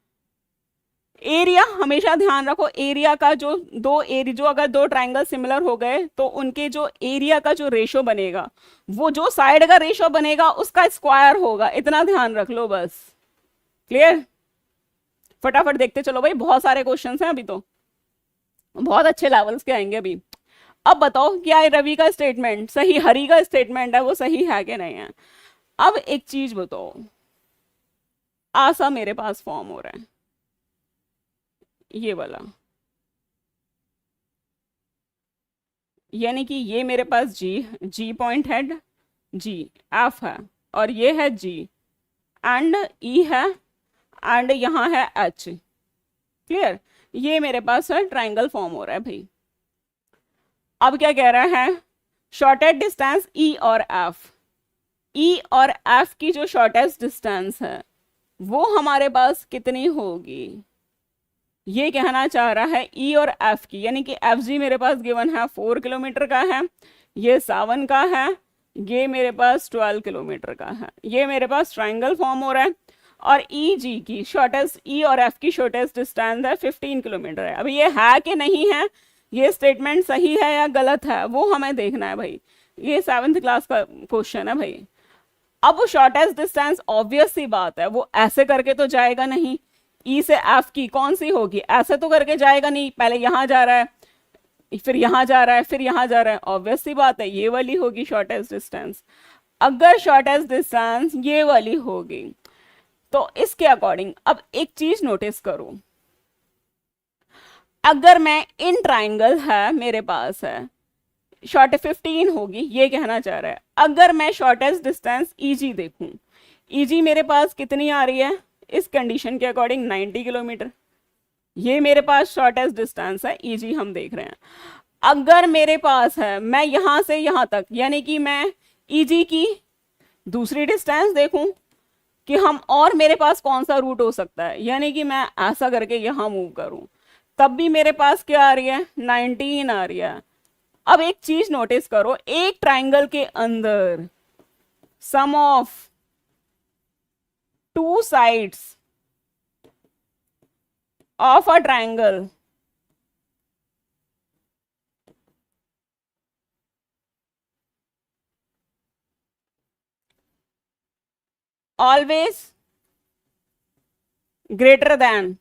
एरिया हमेशा ध्यान रखो, एरिया का जो दो एरिया, जो अगर दो ट्राइंगल सिमिलर हो गए तो उनके जो एरिया का जो रेशो बनेगा वो जो साइड का रेशो बनेगा उसका स्क्वायर होगा, इतना ध्यान रख लो बस। क्लियर? फटाफट देखते चलो भाई, बहुत सारे क्वेश्चन हैं अभी, तो बहुत अच्छे लेवल्स के आएंगे अभी। अब बताओ क्या रवि का स्टेटमेंट सही, हरी का स्टेटमेंट है वो सही है कि नहीं है? अब एक चीज बताओ, आशा मेरे पास फॉर्म हो रहा है ये वाला, यानी कि ये मेरे पास जी, जी पॉइंट हेड जी, एफ है, और ये है जी, एंड ई है, एंड यहाँ है एच। क्लियर? ये मेरे पास है ट्राइंगल फॉर्म हो रहा है भाई। अब क्या कह रहा है, शॉर्टेस्ट डिस्टेंस ई और एफ, ई और एफ की जो शॉर्टेस्ट डिस्टेंस है वो हमारे पास कितनी होगी, ये कहना चाह रहा है ई और एफ की, यानी कि एफ जी मेरे पास गिवन है 4 किलोमीटर का है, ये 7 का है, ये मेरे पास 12 किलोमीटर का है, ये मेरे पास ट्राइंगल फॉर्म हो रहा है। और ई जी की शॉर्टेस्ट, ई और एफ की शॉर्टेस्ट डिस्टेंस है 15 किलोमीटर है। अभी ये है कि नहीं है, ये स्टेटमेंट सही है या गलत है वो हमें देखना है भाई, ये 7th क्लास का क्वेश्चन है भाई। अब वो शॉर्टेस्ट डिस्टेंस ऑब्वियस सी बात है वो ऐसे करके तो जाएगा नहीं, ई से एफ की कौन सी होगी, ऐसे तो करके जाएगा नहीं, पहले यहां जा रहा है फिर यहां जा रहा है फिर यहां जा रहा है, ऑब्वियस सी बात है ये वाली होगी शॉर्टेस्ट डिस्टेंस। अगर शॉर्टेस्ट डिस्टेंस ये वाली होगी तो इसके अकॉर्डिंग अब एक चीज नोटिस करो, अगर मैं इन ट्राइंगल है मेरे पास है शॉर्ट 15 होगी ये कहना चाह रहा है, अगर मैं शॉर्टेस्ट डिस्टेंस ईजी देखूं, ईजी मेरे पास कितनी आ रही है इस कंडीशन के अकॉर्डिंग 90 किलोमीटर, ये मेरे पास शॉर्टेस्ट डिस्टेंस है ईजी हम देख रहे हैं। अगर मेरे पास है मैं यहां से यहां तक, यानी कि मैं ईजी की दूसरी डिस्टेंस देखूं कि हम, और मेरे पास कौन सा रूट हो सकता है, यानी कि मैं ऐसा करके यहां मूव करूं, तब भी मेरे पास क्या आ रही है 19 आ रही है। अब एक चीज नोटिस करो, एक ट्राइंगल के अंदर sum of two sides of a triangle always greater than,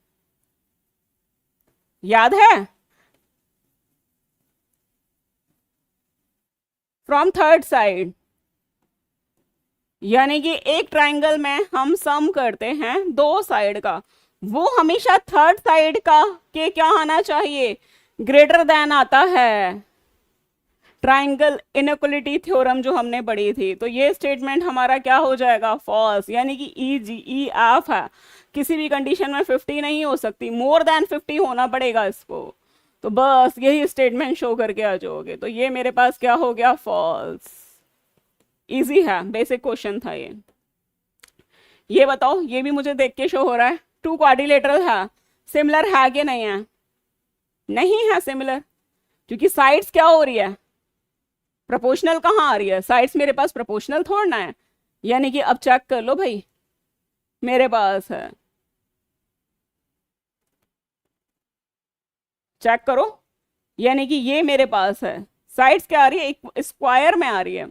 याद है, फ्रॉम थर्ड साइड, यानी कि एक ट्राइंगल में हम सम करते हैं दो साइड का, वो हमेशा थर्ड साइड का के क्या आना चाहिए, ग्रेटर देन आता है। ट्राइंगल इनइक्वलिटी थ्योरम जो हमने पढ़ी थी, तो ये स्टेटमेंट हमारा क्या हो जाएगा, फॉल्स, यानी कि ई जी ई एफ है, किसी भी कंडीशन में 50 नहीं हो सकती, मोर देन 50 होना पड़ेगा इसको, तो बस यही स्टेटमेंट शो करके आ जाओगे, तो ये मेरे पास क्या हो गया, फॉल्स। इजी है, बेसिक क्वेश्चन था ये। ये बताओ, ये भी मुझे देख के शो हो रहा है, टू क्वाड्रिलेटरल है, सिमिलर है कि नहीं है? नहीं है सिमिलर, क्योंकि साइड्स क्या हो रही है, प्रोपोर्शनल कहाँ आ रही है, साइड्स मेरे पास प्रोपोर्शनल थोड़ा ना है, यानी कि अब चेक कर लो भाई, मेरे पास है, चेक करो, यानी कि ये मेरे पास है, साइड्स क्या आ रही है, एक स्क्वायर में आ रही है।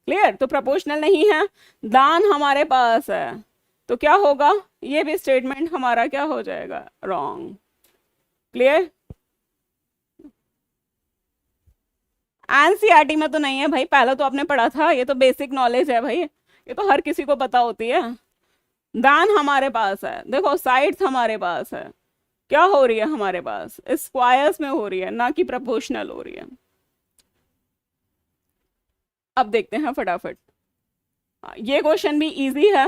क्लियर? तो प्रोपोर्शनल नहीं है, दान हमारे पास है, तो क्या होगा, ये भी स्टेटमेंट हमारा क्या हो जाएगा, रॉन्ग। क्लियर? एनसीईआरटी में तो नहीं है भाई, पहले तो आपने पढ़ा था, ये तो बेसिक नॉलेज है भाई, ये तो हर किसी को पता होती है। दान हमारे पास है, देखो साइड्स हमारे पास है, क्या हो रही है हमारे पास, स्क्वायर्स में हो रही है, ना कि प्रोपोर्शनल हो रही है। अब देखते हैं फटाफट, ये क्वेश्चन भी इजी है।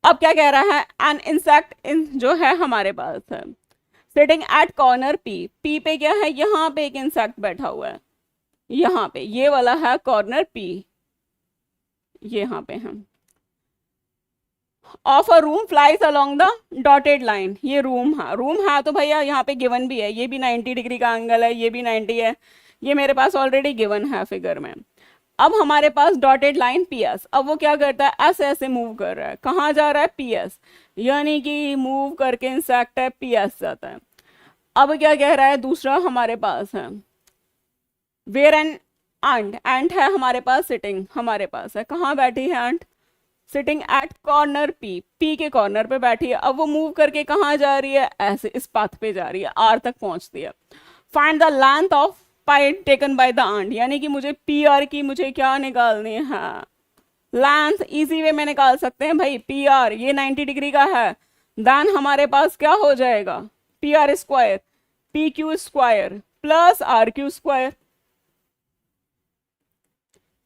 अब क्या कह रहा है, एन इंसेक्ट इन जो है हमारे पास है sitting at corner P, P पे क्या है, यहाँ पे एक इंसेक्ट बैठा हुआ है, यहाँ पे ये वाला है कॉर्नर पी, ये यहाँ पे है। Of a room flies along the dotted line, ये रूम है, रूम है तो भैया यहाँ पे गिवन भी है, ये भी 90 डिग्री का एंगल है, ये भी 90 है, ये मेरे पास ऑलरेडी गिवन है फिगर में। अब हमारे पास डॉटेड लाइन पी एस, अब वो क्या करता है, ऐसे ऐसे मूव कर रहा है, कहाँ जा रहा है, पी एस, यानी कि मूव करके इंसेक्ट है पी एस जाता है। अब क्या कह रहा है, दूसरा हमारे पास है वेयर एन एंट, एंट है हमारे पास सिटिंग, हमारे पास है, कहाँ बैठी है ant, sitting at corner P, P के कॉर्नर पे बैठी है। अब वो मूव करके कहाँ जा रही है, ऐसे इस पाथ पे जा रही है, आर तक पहुंचती है। Find the length of pi taken by the ant, यानी कि मुझे पी आर की मुझे क्या निकालनी है, लेंथ इजी वे में निकाल सकते हैं भाई, पी आर ये 90 डिग्री का है, देन हमारे पास क्या हो जाएगा, P R square P Q square plus R Q square.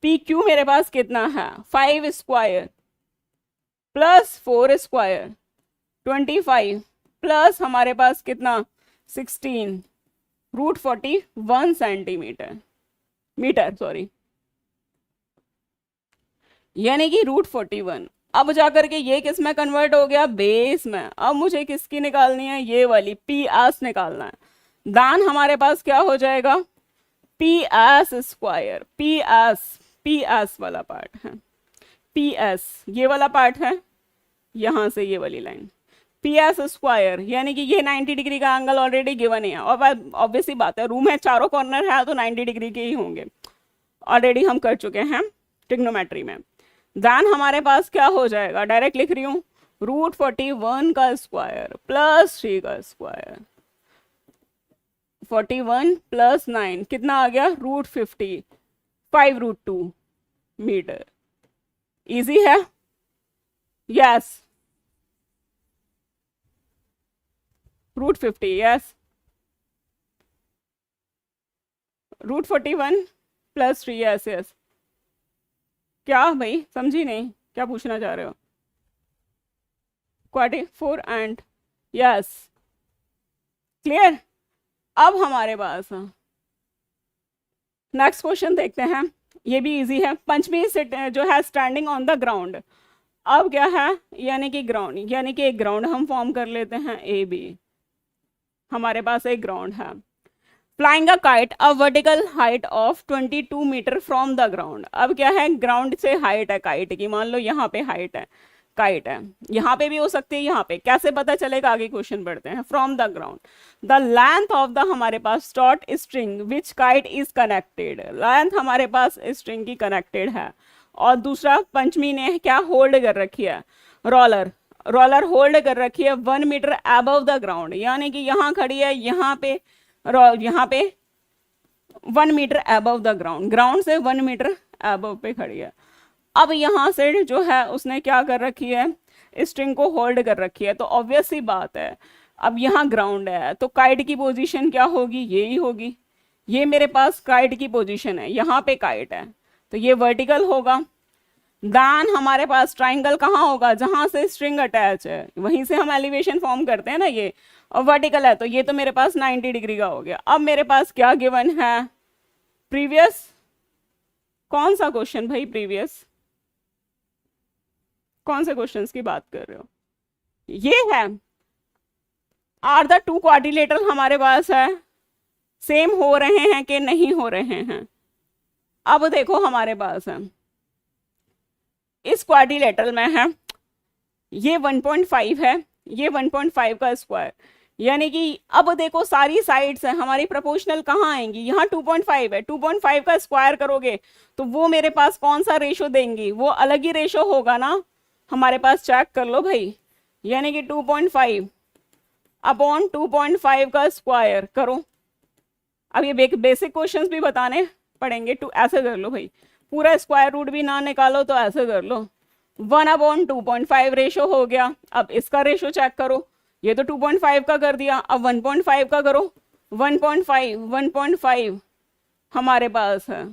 P Q मेरे पास कितना है, 5 स्क्वायर प्लस 4 स्क्वायर 25 प्लस हमारे पास कितना 16 रूट 41 सेंटीमीटर मीटर सॉरी, यानी कि रूट 41। अब जाकर के ये किस में कन्वर्ट हो गया, बेस में। अब मुझे किसकी निकालनी है, ये वाली पी एस निकालना है, दान हमारे पास क्या हो जाएगा, P S square, P S वाला पार्ट है, पी एस ये वाला पार्ट है, यहां से ये वाली लाइन पी एस स्क्वायर, यानी कि ये 90 डिग्री का एंगल ऑलरेडी गिवन है, और ऑब्वियसली बात है रूम है, चारों कॉर्नर है तो 90 डिग्री के ही होंगे, ऑलरेडी हम कर चुके हैं ट्रिग्नोमेट्री में। देन हमारे पास क्या हो जाएगा, डायरेक्ट लिख रही हूँ, रूट 41 का स्क्वायर प्लस 3 का स्क्वायर, 41 प्लस 9 कितना आ गया, रूट 50, 5 रूट 2 मीटर। इजी है, yes, root 50, yes, root 41 plus 3, yes yes. क्या भाई समझी नहीं, क्या पूछना चाह रहे हो, क्वाड्री 4 एंड यस, क्लियर। अब हमारे पास नेक्स्ट क्वेश्चन देखते हैं, ये भी इजी है। पंचमी जो है स्टैंडिंग ऑन द ग्राउंड, अब क्या है, यानी कि ग्राउंड, यानी कि एक ग्राउंड हम फॉर्म कर लेते हैं, ए बी हमारे पास एक ग्राउंड है। Flying a kite a vertical height of 22 meter from the ground, अब क्या है, ग्राउंड से हाइट है काइट की, मान लो यहाँ पे हाइट है, काइट है, यहाँ पे भी हो सकती है, यहाँ पे कैसे पता चलेगा, आगे क्वेश्चन पढ़ते हैं। From the ground the length of the हमारे पास short string which kite is connected, length हमारे पास स्ट्रिंग की कनेक्टेड है, और दूसरा पंचमी ने क्या होल्ड कर रखी है, रोलर, रोलर होल्ड कर रखी है 1 मीटर अबव द ग्राउंड, यानी कि यहाँ खड़ी है, यहाँ पे 1 meter above the ground, ground से 1 मीटर अबव पे खड़ी है। अब यहाँ से जो है उसने क्या कर रखी है, स्ट्रिंग को होल्ड कर रखी है, तो ऑब्वियस सी बात है, अब यहाँ ग्राउंड है तो काइट की पोजीशन क्या होगी, यही होगी, ये मेरे पास काइट की पोजीशन है, यहाँ पे काइट है तो ये वर्टिकल होगा। दान हमारे पास ट्राइंगल कहाँ होगा, जहां से स्ट्रिंग अटैच है वहीं से हम एलिवेशन फॉर्म करते हैं ना, ये, और वर्टिकल है तो ये तो मेरे पास 90 डिग्री का हो गया। अब मेरे पास क्या गिवन है, प्रीवियस, कौन सा क्वेश्चन भाई, प्रीवियस कौन से क्वेश्चंस की बात कर रहे हो, ये है, आर द टू क्वाड्रिलेटरल हमारे पास है, सेम हो रहे हैं कि नहीं हो रहे हैं। अब देखो हमारे पास है, इस क्वाड्रिलेटरल में है, ये 1.5 है, ये 1.5 का स्क्वायर, यानी कि अब देखो सारी साइड्स है हमारी प्रोपोर्शनल कहाँ आएंगी, यहाँ 2.5 है, 2.5 का स्क्वायर करोगे तो वो मेरे पास कौन सा रेशो देंगी, वो अलग ही रेशो होगा ना, हमारे पास चेक कर लो भाई, यानी कि 2.5 अपॉन 2.5 का स्क्वायर करो। अब ये बेसिक क्वेश्चंस भी बताने पढ़ेंगे टू, ऐसे कर लो भाई, पूरा स्क्वायर रूट भी ना निकालो तो ऐसे कर लो, 1/2.5 रेशो हो गया। अब इसका रेशो चेक करो, ये तो 2.5 का कर दिया, अब 1.5 का करो, 1.5 हमारे पास है,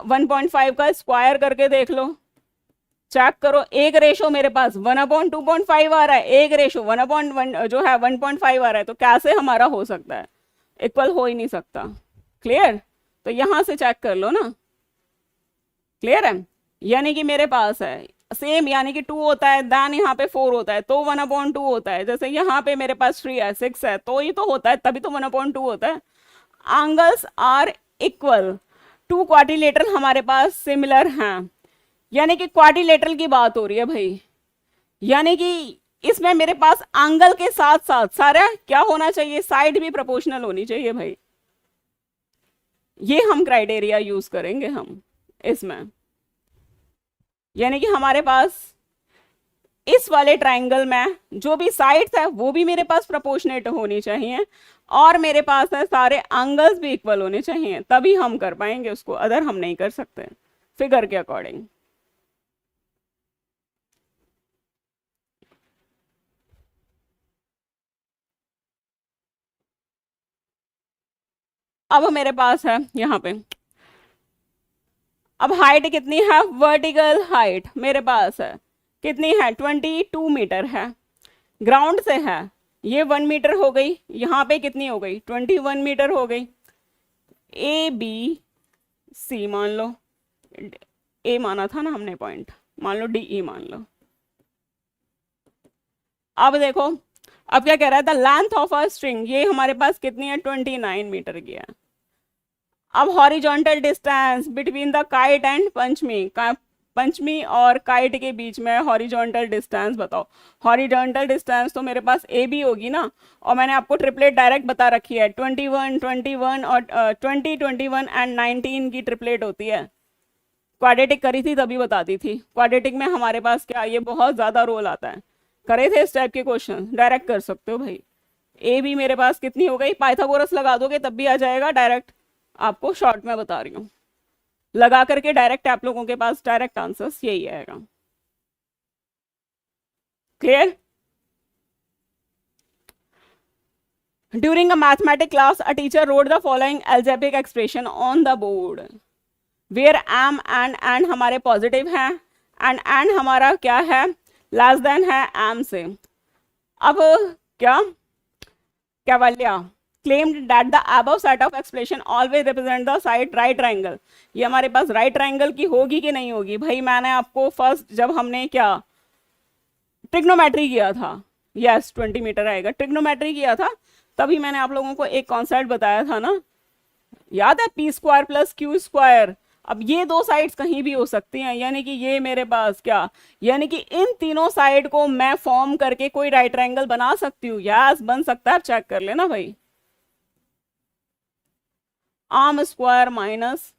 1.5 का स्क्वायर करके देख लो, चेक करो, एक रेशो मेरे पास 1/2.5 आ रहा है, एक रेशो 1/1 जो है 1.5 आ रहा है, तो कैसे हमारा हो सकता है, इक्वल हो ही नहीं सकता। क्लियर, तो यहां से चेक कर लो ना, क्लियर है, यानी कि मेरे पास है सेम, यानी कि 2 होता है, देन यहाँ पे 4 होता है तो 1/2 होता है, जैसे यहाँ पे मेरे पास 3 है, 6 है, तो ये तो होता है, तभी तो 1/2 होता है। एंगल्स आर इक्वल, 2 क्वाड्रिलेटरल हमारे पास सिमिलर हैं, यानी कि क्वाड्रिलेटरल की बात हो रही है भाई, यानी कि इसमें मेरे पास एंगल के साथ साथ सारा क्या होना चाहिए, साइड भी प्रोपोर्शनल होनी चाहिए भाई, ये हम क्राइटेरिया यूज करेंगे हम इसमें, यानी कि हमारे पास इस वाले ट्राइंगल में जो भी साइड्स है वो भी मेरे पास प्रोपोर्शनेट होनी चाहिए, और मेरे पास है सारे एंगल्स भी इक्वल होने चाहिए, तभी हम कर पाएंगे उसको, अदर हम नहीं कर सकते फिगर के अकॉर्डिंग। अब मेरे पास है यहाँ पे, अब हाइट कितनी है, वर्टिकल हाइट मेरे पास है कितनी है, 22 मीटर है, ग्राउंड से है, ये 1 मीटर हो गई, यहाँ पे कितनी हो गई, 21 मीटर हो गई, ए बी सी मान लो, ए माना था ना हमने पॉइंट, मान लो डी ई मान लो। अब देखो, अब क्या कह रहा है, the length of a string, ये हमारे पास कितनी है, 29 मीटर की है। अब horizontal distance between the kite and Panchami, Panchami और काइट के बीच में हॉरिजॉन्टल डिस्टेंस बताओ, हॉरिजॉन्टल डिस्टेंस तो मेरे पास ए बी होगी ना, और मैंने आपको ट्रिपलेट डायरेक्ट बता रखी है, 21 21 और 20 21 एंड 19 की ट्रिपलेट होती है, क्वाड्रेटिक करी थी तभी बताती थी, क्वाड्रेटिक में हमारे पास क्या, ये बहुत ज़्यादा रोल आता है, करे थे इस टाइप के क्वेश्चन, डायरेक्ट कर सकते हो भाई, ए बी मेरे पास कितनी हो गई, पाइथागोरस लगा दोगे तब भी आ जाएगा डायरेक्ट, आपको शॉर्ट में बता रही हूँ, लगा करके डायरेक्ट आप लोगों के पास डायरेक्ट आंसर्स यही आएगा। Clear, during a mathematic class a teacher wrote the following algebraic expression on the board, where M and हमारे पॉजिटिव हैं, एंड हमारा क्या है, लेस देन है एम से। अब क्या Kaivalya claimed that the above set of expression always represent the side right triangle, ये हमारे पास राइट ट्राइंगल की होगी कि नहीं होगी भाई, मैंने आपको फर्स्ट जब हमने क्या ट्रिग्नोमेट्री किया था, यस 20 मीटर आएगा, ट्रिग्नोमेट्री किया था तभी मैंने आप लोगों को एक कॉन्सेप्ट बताया था ना, याद है, P square plus Q square. अब ये दो साइड्स कहीं भी हो सकती हैं, यानी कि ये मेरे पास क्या, यानी कि इन तीनों साइड को मैं फॉर्म करके कोई राइट ट्राइंगल बना सकती हूँ, यस बन सकता है, चेक कर लेना भाई, आर्म स्क्वायर माइनस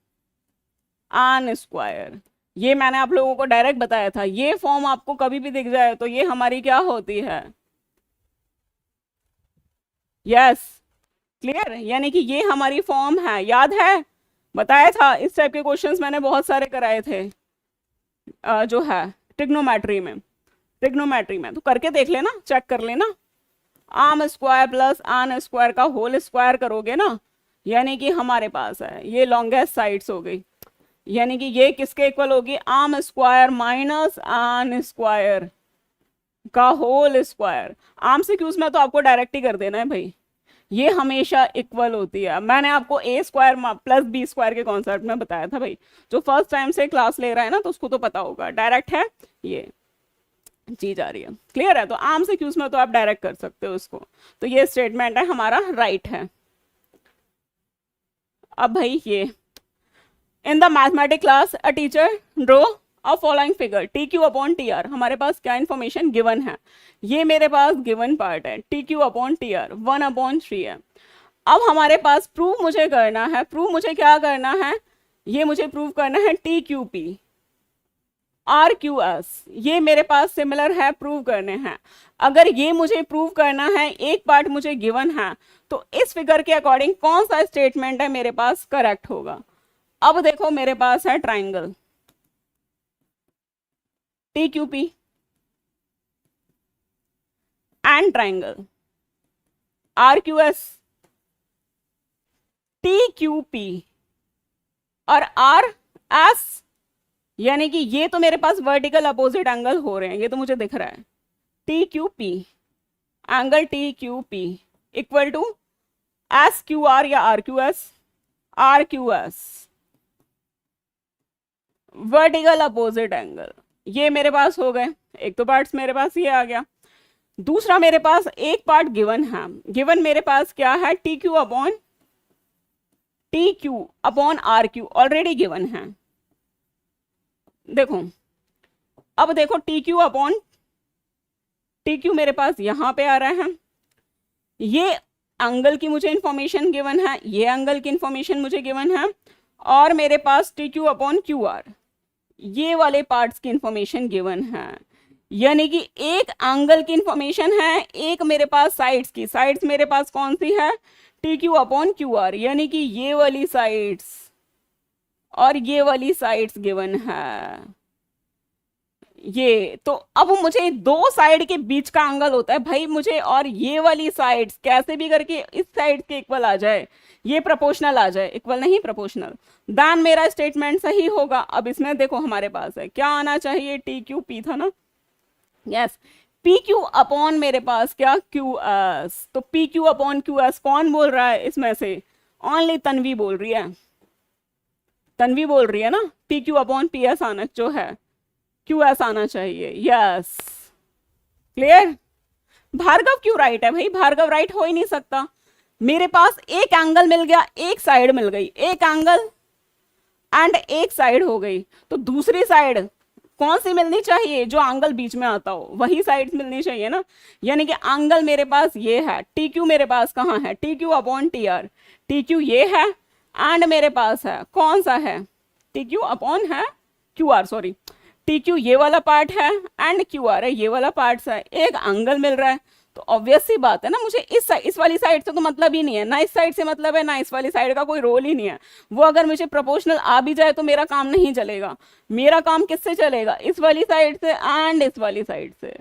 आन स्क्वायर, ये मैंने आप लोगों को डायरेक्ट बताया था, ये फॉर्म आपको कभी भी दिख जाए तो ये हमारी क्या होती है, यस क्लियर, यानी कि ये हमारी फॉर्म है, याद है बताया था, इस टाइप के क्वेश्चंस मैंने बहुत सारे कराए थे जो है ट्रिग्नोमेट्री में तो करके देख लेना, चेक कर लेना, आर्म स्क्वायर प्लस आन स्क्वायर का होल स्क्वायर करोगे ना, यानी कि हमारे पास है ये लॉन्गेस्ट साइड्स हो गई, यानी कि ये किसके इक्वल होगी, आर्म स्क्वायर माइनस आन स्क्वायर का होल स्क्वायर, आर्म से क्यूज में तो आपको डायरेक्ट ही कर देना है भाई, ये हमेशा इक्वल होती है, मैंने आपको ए स्क्वायर प्लस बी स्क्वायर के कॉन्सेप्ट में बताया था भाई, जो फर्स्ट टाइम से क्लास ले रहा है ना तो उसको तो पता होगा, डायरेक्ट है ये चीज आ रही है, क्लियर है, तो आर्म से क्यूज में तो आप डायरेक्ट कर सकते हो उसको, तो ये स्टेटमेंट है हमारा राइट है। अब भाई ये in the mathematic class a teacher draw a following figure T Q upon T R, हमारे पास क्या इन्फॉर्मेशन गिवन है, ये मेरे पास गिवन पार्ट है, T Q upon T R 1/3 है। अब हमारे पास प्रूव मुझे करना है, प्रूव मुझे क्या करना है, ये मुझे प्रूव करना है T Q P, R Q S, ये मेरे पास सिमिलर है, प्रूव करने हैं। अगर ये मुझे प्रूव करना है, एक पार्ट मुझे गिवन है, तो इस फिगर के अकॉर्डिंग कौन सा स्टेटमेंट है मेरे पास करेक्ट होगा। अब देखो मेरे पास है triangle T Q P and triangle R Q S T Q P और आर एस, यानी कि ये तो मेरे पास वर्टिकल अपोजिट एंगल हो रहे हैं, ये तो मुझे दिख रहा है। T Q P, angle T Q P equal to S Q R या R Q S, R Q S vertical opposite angle, ये मेरे पास हो गए। एक तो पार्ट्स मेरे पास ये आ गया। दूसरा मेरे पास एक पार्ट गिवन है, गिवन मेरे पास क्या है, T Q upon R Q already given है। देखो अब देखो T Q upon T Q मेरे पास यहां पे आ रहा है, ये एंगल की मुझे इंफॉर्मेशन गिवन है, ये एंगल की इंफॉर्मेशन मुझे गिवन है, और मेरे पास T Q upon Q R ये वाले पार्ट्स की इंफॉर्मेशन गिवन है। यानी कि एक एंगल की इंफॉर्मेशन है, एक मेरे पास साइड्स की, साइड्स मेरे पास कौन सी है, T Q upon Q are, यानी कि ये वाली साइड्स और ये वाली साइड्स गिवन है। ये तो अब मुझे दो साइड के बीच का एंगल होता है भाई मुझे, और ये वाली साइड्स कैसे भी करके इस साइड के इक्वल आ जाए, ये प्रोपोर्शनल आ जाए, इक्वल नहीं प्रोपोर्शनल, देन मेरा स्टेटमेंट सही होगा। अब इसमें देखो हमारे पास है क्या आना चाहिए, टी क्यू पी था ना, यस, पी क्यू अपॉन मेरे पास क्या क्यू एस, तो P Q upon Q S कौन बोल रहा है इसमें से, ओनली तन्वी बोल रही है, तन्वी बोल रही है ना, P Q upon P S आना जो है क्यू एस आना चाहिए, यस क्लियर। भार्गव क्यों राइट है भाई, भार्गव राइट हो ही नहीं सकता। मेरे पास एक एंगल मिल गया, एक साइड मिल गई, एक एंगल एंड एक साइड हो गई, तो दूसरी साइड कौन सी मिलनी चाहिए, जो एंगल बीच में आता हो वही साइड मिलनी चाहिए ना। यानी कि एंगल मेरे पास ये है, टी क्यू मेरे पास कहाँ है, T Q upon T R, T Q ये है एंड मेरे पास है कौन सा है, टी क्यू अपॉन है Q R, sorry T Q ये वाला पार्ट है एंड क्यू आर है ये वाला पार्ट है, एक एंगल मिल रहा है, तो ऑब्वियस सी बात है ना, मुझे इस वाली साइड से तो मतलब ही नहीं है ना, इस साइड से मतलब है ना, इस वाली साइड का कोई रोल ही नहीं है। वो अगर मुझे प्रोपोर्शनल आ भी जाए तो मेरा काम नहीं चलेगा, मेरा काम किससे चलेगा, इस वाली साइड से एंड इस वाली साइड से।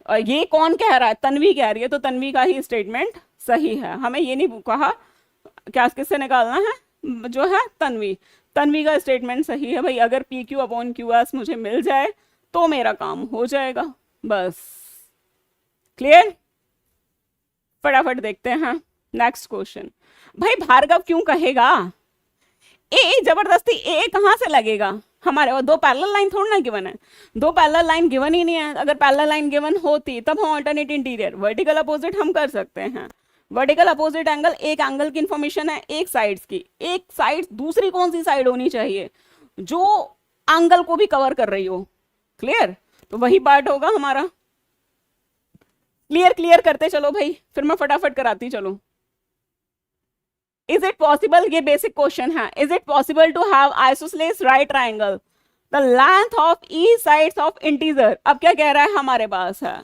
और ये कौन कह रहा है, तन्वी कह रही है, तो तन्वी का ही स्टेटमेंट सही है। हमें ये नहीं कहा क्या किससे निकालना है, जो है तन्वी, तन्वी का स्टेटमेंट सही है भाई। अगर P Q upon Q S मुझे मिल जाए तो मेरा काम हो जाएगा, बस क्लियर। फटाफट देखते हैं नेक्स्ट क्वेश्चन। भाई भार्गव क्यों कहेगा, ए जबरदस्ती ए कहां से लगेगा, हमारे वो दो पैरेलल लाइन थोड़ी ना गिवन है, दो पैरेलल लाइन गिवन ही नहीं है। अगर पैरेलल लाइन गिवन होती तब हम ऑल्टरनेट इंटीरियर वर्टिकल अपोजिट हम कर सकते हैं। वर्टिकल अपोजिट एंगल, एक एंगल की इंफॉर्मेशन है, एक साइड्स की, एक साइड दूसरी कौन सी साइड होनी चाहिए जो एंगल को भी कवर कर रही हो, क्लियर, तो वही पार्ट होगा हमारा। क्लियर क्लियर करते चलो भाई, फिर मैं फटाफट कराती चलो। इज इट पॉसिबल, ये बेसिक क्वेश्चन है, is it possible to have isosceles right triangle the length of each sides of integer. अब क्या कह रहा है हमारे पास है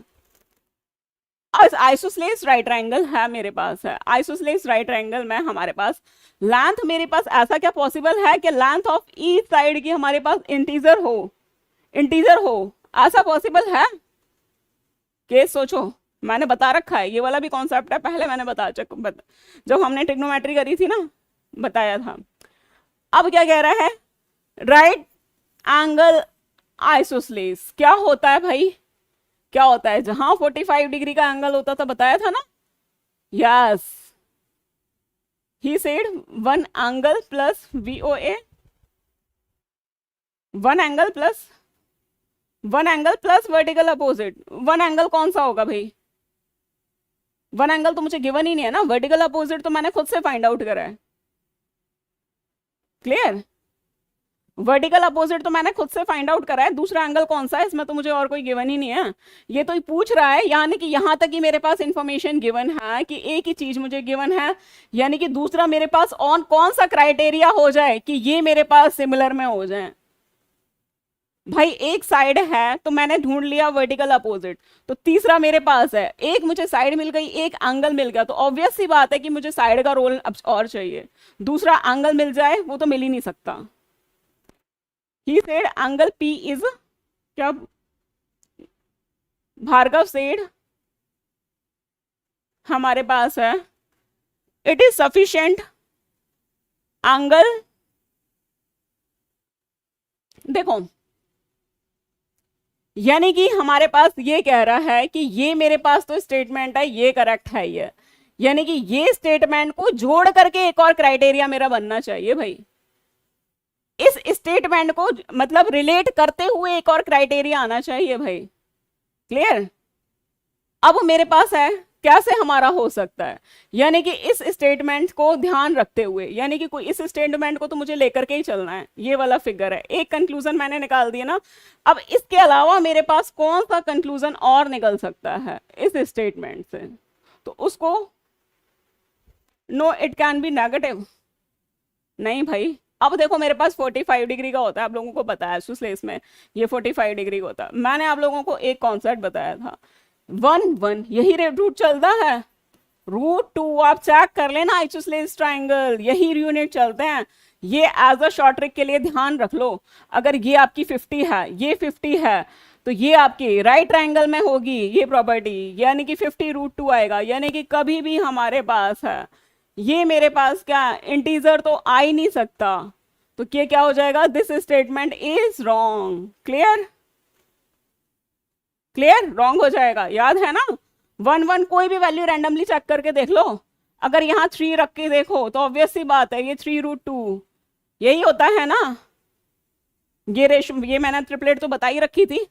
आइसोसेलेस राइट ट्राइंगल है, मेरे पास है आइसोसेलेस राइट ट्राइंगल में हमारे पास लेंथ, मेरे पास ऐसा क्या पॉसिबल है कि लेंथ ऑफ ईच साइड की हमारे पास इंटीजर हो, इंटीजर हो, ऐसा पॉसिबल है? केस सोचो, मैंने बता रखा है, ये वाला भी कॉन्सेप्ट है, पहले मैंने जब हमने ट्रिग्नोमेट्री करी थी ना बताया था। अब क्या कह रहा है, राइट एंगल आइसोसेलेस क्या होता है भाई, क्या होता है, जहां 45 डिग्री का एंगल होता था बताया था ना, yes he said one angle plus VOA, one angle plus vertical opposite. One angle कौन सा होगा भाई, वन एंगल तो मुझे गिवन ही नहीं है ना, वर्टिकल अपोजिट तो मैंने खुद से फाइंड आउट करा है, क्लियर, वर्टिकल अपोजिट तो मैंने खुद से फाइंड आउट करा है, दूसरा एंगल कौन सा है, इसमें तो मुझे और कोई गिवन ही नहीं है। ये तो पूछ रहा है, यानी कि यहां तक ही मेरे पास इंफॉर्मेशन गिवन है कि एक ही चीज मुझे गिवन है, यानी कि दूसरा मेरे पास ऑन कौन सा क्राइटेरिया हो जाए कि ये मेरे पास सिमिलर में हो जाए, भाई एक साइड है तो मैंने ढूंढ लिया वर्टिकल अपोजिट, तो तीसरा मेरे पास है, एक मुझे साइड मिल गई, एक एंगल मिल गया, तो ऑब्वियस सी बात है कि मुझे साइड का रोल अब और चाहिए। दूसरा एंगल मिल जाए वो तो मिल ही नहीं सकता। He said angle P is, क्या भार्गव सेड हमारे पास है, इट इज सफिशिएंट एंगल। देखो यानी कि हमारे पास ये कह रहा है कि ये मेरे पास तो स्टेटमेंट है, ये करेक्ट है ये, यानी कि ये स्टेटमेंट को जोड़ करके एक और क्राइटेरिया मेरा बनना चाहिए भाई। इस स्टेटमेंट को मतलब रिलेट करते हुए एक और क्राइटेरिया आना चाहिए भाई। क्लियर? अब मेरे पास है, कैसे हमारा हो सकता है, यानी कि इस स्टेटमेंट को ध्यान रखते हुए, यानी कि कोई इस स्टेटमेंट को तो मुझे लेकर के ही चलना है, ये वाला फिगर है, एक कंक्लूजन मैंने निकाल दिया ना। अब इसके अलावा मेरे पास कौन सा कंक्लूजन और निकल सकता है इस स्टेटमेंट से, तो उसको no it can be negative, नहीं भाई। अब देखो मेरे पास 45 डिग्री का होता है, आप लोगों को पता है सुस्लेस में ये 45 डिग्री का होता है। मैंने आप लोगों को एक कॉन्सेप्ट बताया था, 1 1 यही रूट चलता है, √2 आप चेक कर लेना आइसोसेलेस ट्राइंगल, यही यूनिट चलते हैं। ये एज अ शॉर्ट ट्रिक के लिए ध्यान रख लो, अगर ये आपकी 50 है, ये 50 है, तो ये आपकी राइट ट्राइंगल में होगी ये प्रॉपर्टी, यानी कि 50 √2 आएगा, यानी कि कभी भी हमारे पास है ये मेरे पास क्या इंटीजर तो आ ही नहीं सकता, तो ये क्या हो जाएगा, this statement is wrong. Clear? Clear? Wrong हो जाएगा, याद है ना। 1 1 कोई भी वैल्यू रैंडमली चेक करके देख लो, अगर यहाँ 3 रख के देखो तो ऑब्वियस सी बात है ये 3 √2 यही होता है ना। ये रेशो, ये मैंने ट्रिपलेट तो बता ही रखी थी,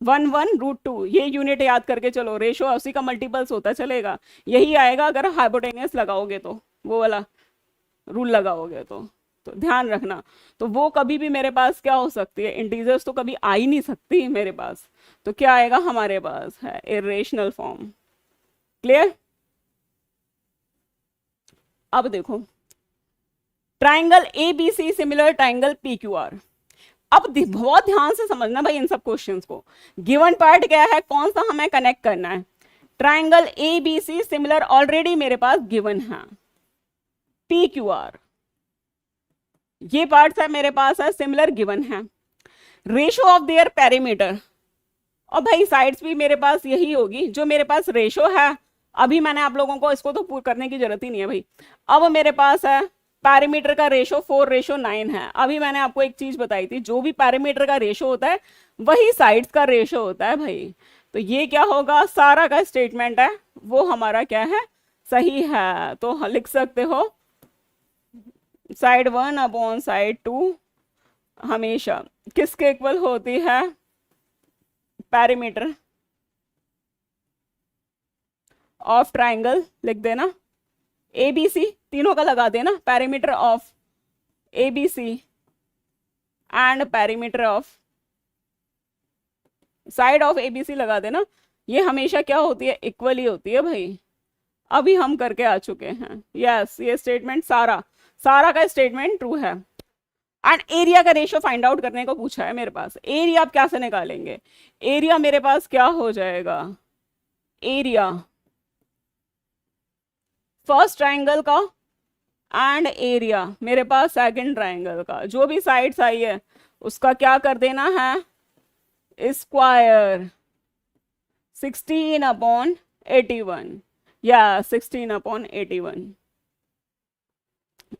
1 1 √2, ये यूनिट याद करके चलो, रेशो उसी का मल्टीपल्स होता चलेगा, यही आएगा अगर हाइपोटेनियस लगाओगे तो, वो वाला रूल लगाओगे तो ध्यान रखना। तो वो कभी भी मेरे पास क्या हो सकती है, इंटीजर्स तो कभी आ ही नहीं सकती मेरे पास, तो क्या आएगा हमारे पास है इरेशनल फॉर्म। क्लियर? अब देखो triangle ABC similar triangle PQR। अब बहुत ध्यान से समझना भाई इन सब क्वेश्चंस को, गिवन पार्ट क्या है, कौन सा हमें कनेक्ट करना है, ट्राइंगल ABC सिमिलर ऑलरेडी मेरे पास गिवन है, PQR ये पार्ट्स है मेरे पास है सिमिलर गिवन है, रेशो ऑफ देयर पेरीमीटर, और भाई साइड्स भी मेरे पास यही होगी जो मेरे पास रेशो है। अभी मैंने आप लोगों को इसको तो पूरा करने की जरूरत ही नहीं है भाई। अब मेरे पास है पैरामीटर का रेशो 4:9 है। अभी मैंने आपको एक चीज बताई थी, जो भी पैरामीटर का रेशो होता है वही साइड्स का रेशो होता है भाई। तो ये क्या होगा, सारा का स्टेटमेंट है वो हमारा क्या है, सही है। तो लिख सकते हो साइड 1 अपॉन साइड 2 हमेशा किसके इक्वल होती है, पैरामीटर ऑफ ट्राइंगल, लिख देना ABC, तीनों का लगा देना, parameter of ABC and parameter of side of ABC लगा देना। ये हमेशा क्या होती है, इक्वल ही होती है भाई। अभी हम करके आ चुके हैं, यस ये स्टेटमेंट सारा का स्टेटमेंट ट्रू है। एंड एरिया का रेशियो फाइंड आउट करने को पूछा है मेरे पास। एरिया आप कैसे निकालेंगे, एरिया मेरे पास क्या हो जाएगा, एरिया फर्स्ट ट्राइंगल का एंड एरिया मेरे पास सेकंड ट्राइंगल का, जो भी साइड्स आई है उसका क्या कर देना है, स्क्वायर 16/81 या 16/81।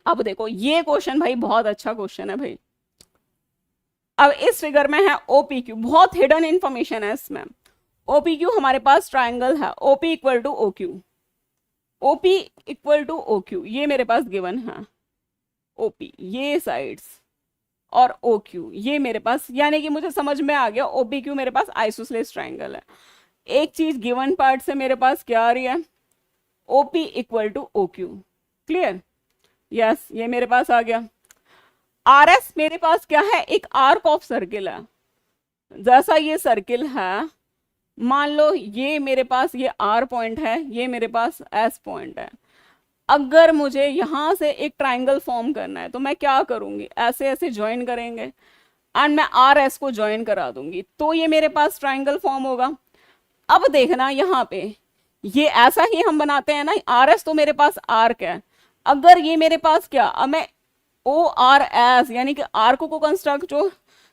अब देखो ये क्वेश्चन भाई बहुत अच्छा क्वेश्चन है भाई। अब इस फिगर में है OPQ, बहुत हिडन इंफॉर्मेशन है इसमें। OPQ हमारे पास ट्राइंगल है, OP equal to OQ, OP equal to OQ, ये मेरे पास गिवन है। OP ये साइड्स और OQ ये मेरे पास, यानी कि मुझे समझ में आ गया OPQ मेरे पास आइसोसेलेस ट्राइंगल है। एक चीज गिवन पार्ट से मेरे पास क्या आ रही है, OP equal to OQ। Clear? Yes ये मेरे पास आ गया। RS मेरे पास क्या है, एक आर्क ऑफ सर्किल है। जैसा ये सर्किल है, मान लो ये मेरे पास ये R पॉइंट है, ये मेरे पास S पॉइंट है। अगर मुझे यहां से एक ट्राइंगल फॉर्म करना है तो मैं क्या करूंगी, ऐसे ऐसे ज्वाइन करेंगे। एंड मैं आर एस को ज्वाइन करा दूंगी, तो ये मेरे पास ट्राइंगल फॉर्म होगा। अब देखना यहाँ पे ये ऐसा ही हम बनाते हैं ना, आर एस तो मेरे पास आर्क है, अगर ये मेरे पास क्या, अब मैं ओ आर एस यानी कि आर्क को कंस्ट्रक्ट जो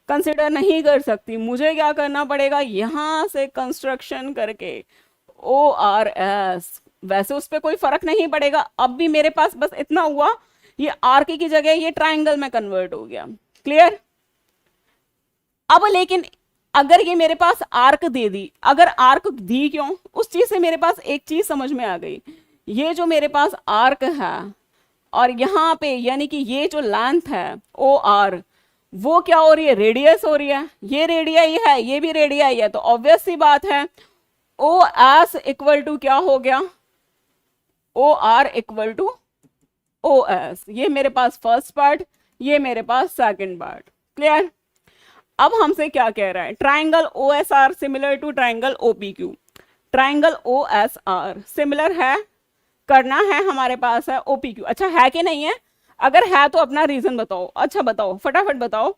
कंसिडर नहीं कर सकती, मुझे क्या करना पड़ेगा, यहां से कंस्ट्रक्शन करके ओ आर एस, वैसे उस पर कोई फर्क नहीं पड़ेगा, अब भी मेरे पास बस इतना हुआ, ये आर्क की जगह ये ट्राइंगल में कन्वर्ट हो गया। क्लियर? अब लेकिन अगर ये मेरे पास आर्क दे दी, अगर आर्क दी क्यों, उस चीज से मेरे पास एक चीज समझ में आ गई, ये जो मेरे पास आर्क है और यहाँ पे यानी कि ये जो लेंथ है ओ आर, वो क्या हो रही है, रेडियस हो रही है, ये रेडियाई है, ये भी रेडियाई है, तो ऑब्वियस सी बात है ओ एस इक्वल टू क्या हो गया, O R equal to O S. ये मेरे पास फर्स्ट पार्ट, ये मेरे पास सेकंड पार्ट। क्लियर? अब हमसे क्या कह रहा है, triangle O S R similar to triangle O P Q. Triangle O S R similar है, करना है हमारे पास है ओ पी क्यू। अच्छा है कि नहीं है? अगर है तो अपना रीजन बताओ, अच्छा बताओ फटाफट बताओ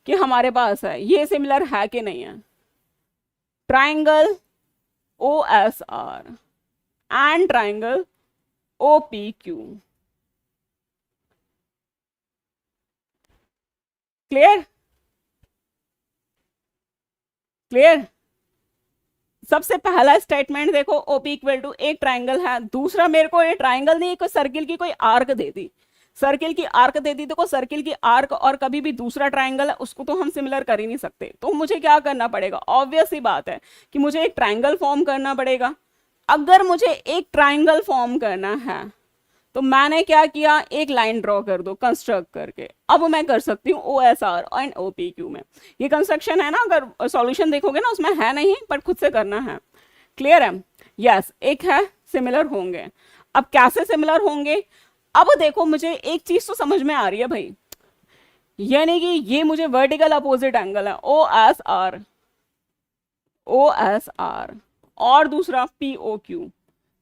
कि हमारे पास है, ये सिमिलर है कि नहीं है। Triangle O S R and triangle O P Q. Clear? Clear? सबसे पहला स्टेटमेंट देखो, ओपी इक्वल टू एक ट्राइंगल है, दूसरा मेरे को ये ट्राइंगल नहीं, कोई सर्किल की कोई आर्क दे दी, सर्किल की आर्क दे दी, देखो सर्किल की आर्क और कभी भी दूसरा ट्राइंगल है उसको तो हम सिमिलर कर ही नहीं सकते, तो मुझे क्या करना पड़ेगा, ऑब्वियस सी बात है कि मुझे एक ट्राइंगल फॉर्म करना पड़ेगा। अगर मुझे एक ट्राइंगल फॉर्म करना है तो मैंने क्या किया, एक लाइन ड्रॉ कर दो कंस्ट्रक्ट करके, अब मैं कर सकती हूँ O S R and O P Q में। ये कंस्ट्रक्शन है ना, अगर सॉल्यूशन देखोगे ना उसमें है नहीं, पर खुद से करना है। क्लियर है? यस, एक है सिमिलर होंगे। अब कैसे सिमिलर होंगे, अब देखो मुझे एक चीज तो समझ में आ रही है भाई, यानी कि ये मुझे वर्टिकल अपोजिट एंगल है O S R, O S R, और दूसरा P O Q,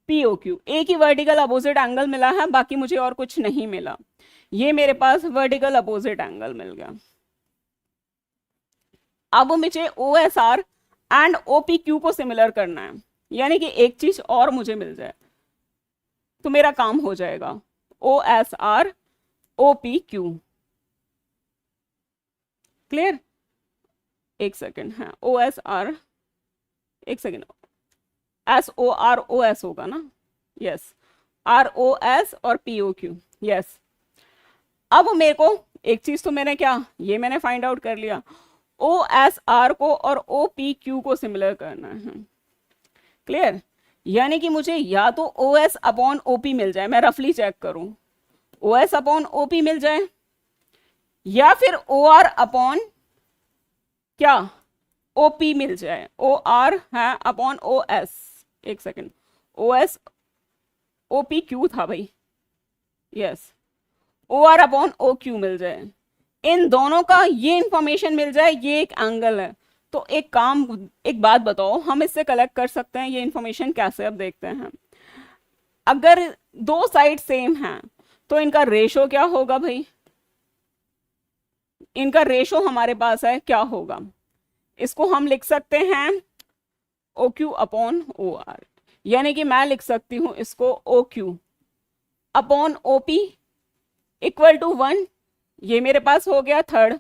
P O Q, एक ही वर्टिकल अपोजिट एंगल मिला है, बाकी मुझे और कुछ नहीं मिला, ये मेरे पास वर्टिकल अपोजिट एंगल मिल गया। अब मुझे O S R and O P Q को सिमिलर करना है, यानी कि एक चीज और मुझे मिल जाए तो मेरा काम हो जाएगा, O S R O P Q. Clear? एक सेकेंड है, ओ एस आर, एक second, S O R O S होगा ना, यस, आर ओ एस और पी ओ क्यू, यस। अब मेरे को एक चीज तो मैंने क्या, ये मैंने फाइंड आउट कर लिया, ओ एस आर को और ओ पी क्यू को सिमिलर करना है। क्लियर? यानी कि मुझे या तो O S upon O P मिल जाए, मैं रफली चेक करूं, O S upon O P मिल जाए, या फिर ओ आर अपॉन क्या, ओ पी मिल जाए, ओ आर है अपॉन ओ एस, एक second, O S O P Q था भाई, yes, O R upon O Q मिल जाए, इन दोनों का ये इंफॉर्मेशन मिल जाए, ये एक एंगल है, तो एक काम, एक बात बताओ, हम इससे कलेक्ट कर सकते हैं ये इंफॉर्मेशन कैसे, अब देखते हैं। अगर दो साइड सेम हैं तो इनका रेशो क्या होगा भाई, इनका रेशो हमारे पास है, क्या होगा, इसको हम लिख सकते हैं O Q upon O R, यानी कि मैं लिख सकती हूं इसको O Q upon O P equal to 1, ये मेरे पास हो गया थर्ड,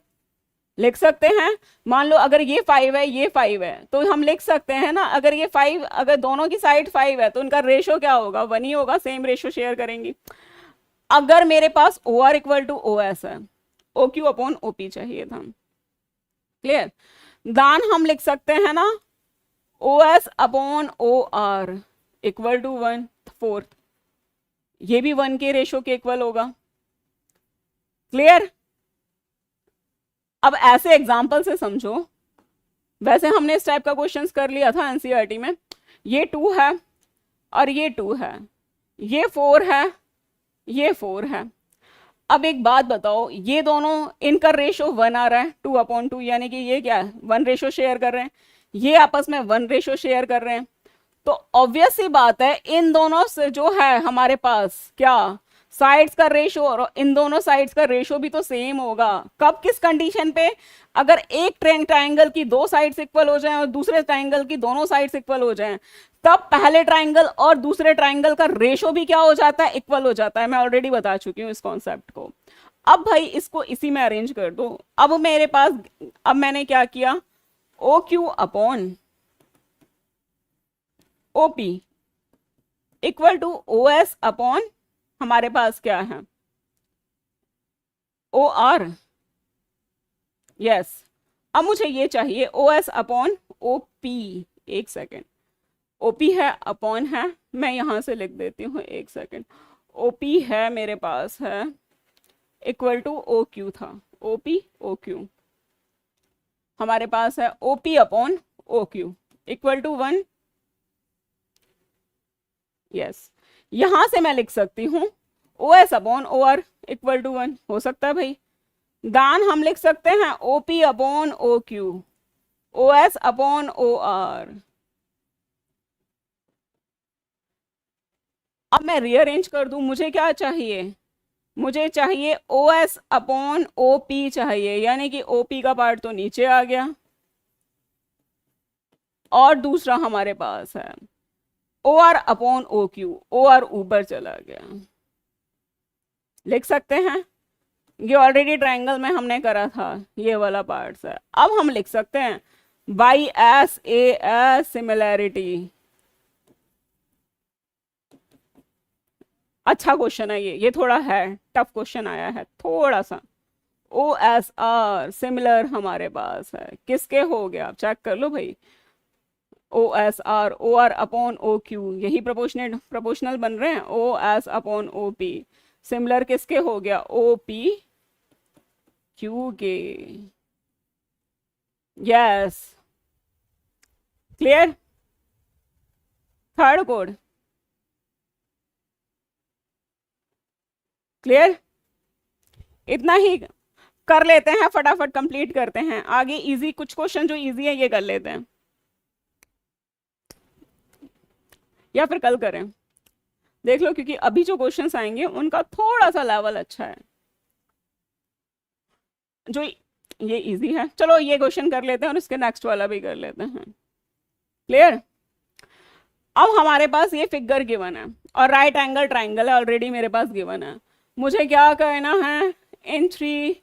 लिख सकते हैं। मान लो अगर ये 5 है, ये 5 है, तो हम लिख सकते हैं ना, अगर ये 5, अगर दोनों की साइड 5 है तो इनका रेशो क्या होगा, 1 ही होगा, सेम रेशो शेयर करेंगी। अगर मेरे पास O R equal to O S है, O Q upon O P चाहिए था। क्लियर? दान हम लिख सकते हैं ना, O S upon O R equal to 1 4, ये भी 1 के रेशो के इक्वल होगा। क्लियर? अब ऐसे एग्जाम्पल से समझो, वैसे हमने इस टाइप का क्वेश्चन कर लिया था एनसीईआरटी में, ये 2 है और ये 2 है, ये 4 है, ये 4 है। अब एक बात बताओ, ये दोनों, इनका रेशो 1 आ रहा है, 2/2, यानी कि ये क्या है, 1 रेशो शेयर कर रहे हैं, ये आपस में 1 रेशो शेयर कर रहे हैं, तो ऑब्वियस सी बात है इन दोनों से जो है हमारे पास क्या, साइड्स का रेशो और इन दोनों साइड्स का रेशो भी तो सेम होगा। कब, किस कंडीशन पे? अगर एक ट्रायंगल की दो साइड्स इक्वल हो जाएं और दूसरे ट्रायंगल की दोनों साइड्स इक्वल हो जाएं, तब पहले ट्रायंगल और दूसरे ट्रायंगल का रेशो भी क्या हो जाता है? इक्वल हो जाता है। मैं ऑलरेडी बता चुकी हूं इस कॉन्सेप्ट को। अब भाई इसको इसी में अरेंज कर दो। अब मेरे पास, अब मैंने क्या किया, O Q upon OP equal to O S upon, हमारे पास क्या है, ओ आर। यस, अब मुझे ये चाहिए O S upon O P. एक सेकेंड, ओपी है अपॉन है, मैं यहां से लिख देती हूँ, एक सेकेंड। ओपी है मेरे पास है इक्वल टू ओ क्यू था, ओपी ओ क्यू हमारे पास है OP upon O Q equal to 1। Yes, यहां से मैं लिख सकती हूं O S upon O R equal to 1। हो सकता है भाई। दान हम लिख सकते हैं OP upon O Q, O S upon O R. अब मैं रीअरेंज कर दूं, मुझे क्या चाहिए, मुझे चाहिए O S upon O P चाहिए, यानी कि ओ पी का पार्ट तो नीचे आ गया और दूसरा हमारे पास है O R upon O Q, O R ऊपर चला गया। लिख सकते हैं, ये ऑलरेडी ट्रायंगल में हमने करा था, ये वाला पार्ट है। अब हम लिख सकते हैं by S A S similarity. अच्छा क्वेश्चन है ये थोड़ा है टफ क्वेश्चन आया है थोड़ा सा। ओ एस आर सिमिलर हमारे पास है, किसके हो गया, आप चेक कर लो भाई। O S R, O R upon O Q, यही प्रोपोर्शनल बन रहे हैं। O S upon O P similar किसके हो गया, ओ पी क्यू के। Yes, clear. Third code clear. इतना ही कर लेते हैं, फटाफट कंप्लीट करते हैं। आगे इजी, कुछ क्वेश्चन जो इजी है ये कर लेते हैं, या फिर कल करें, देख लो, क्योंकि अभी जो क्वेश्चंस आएंगे उनका थोड़ा सा लेवल अच्छा है। जो ये इजी है, चलो ये क्वेश्चन कर लेते हैं और इसके नेक्स्ट वाला भी कर लेते हैं। क्लियर। अब हमारे पास ये फिगर गिवन है और राइट एंगल ट्राइंगल है ऑलरेडी मेरे पास गिवन है। मुझे क्या करना है, इन थ्री,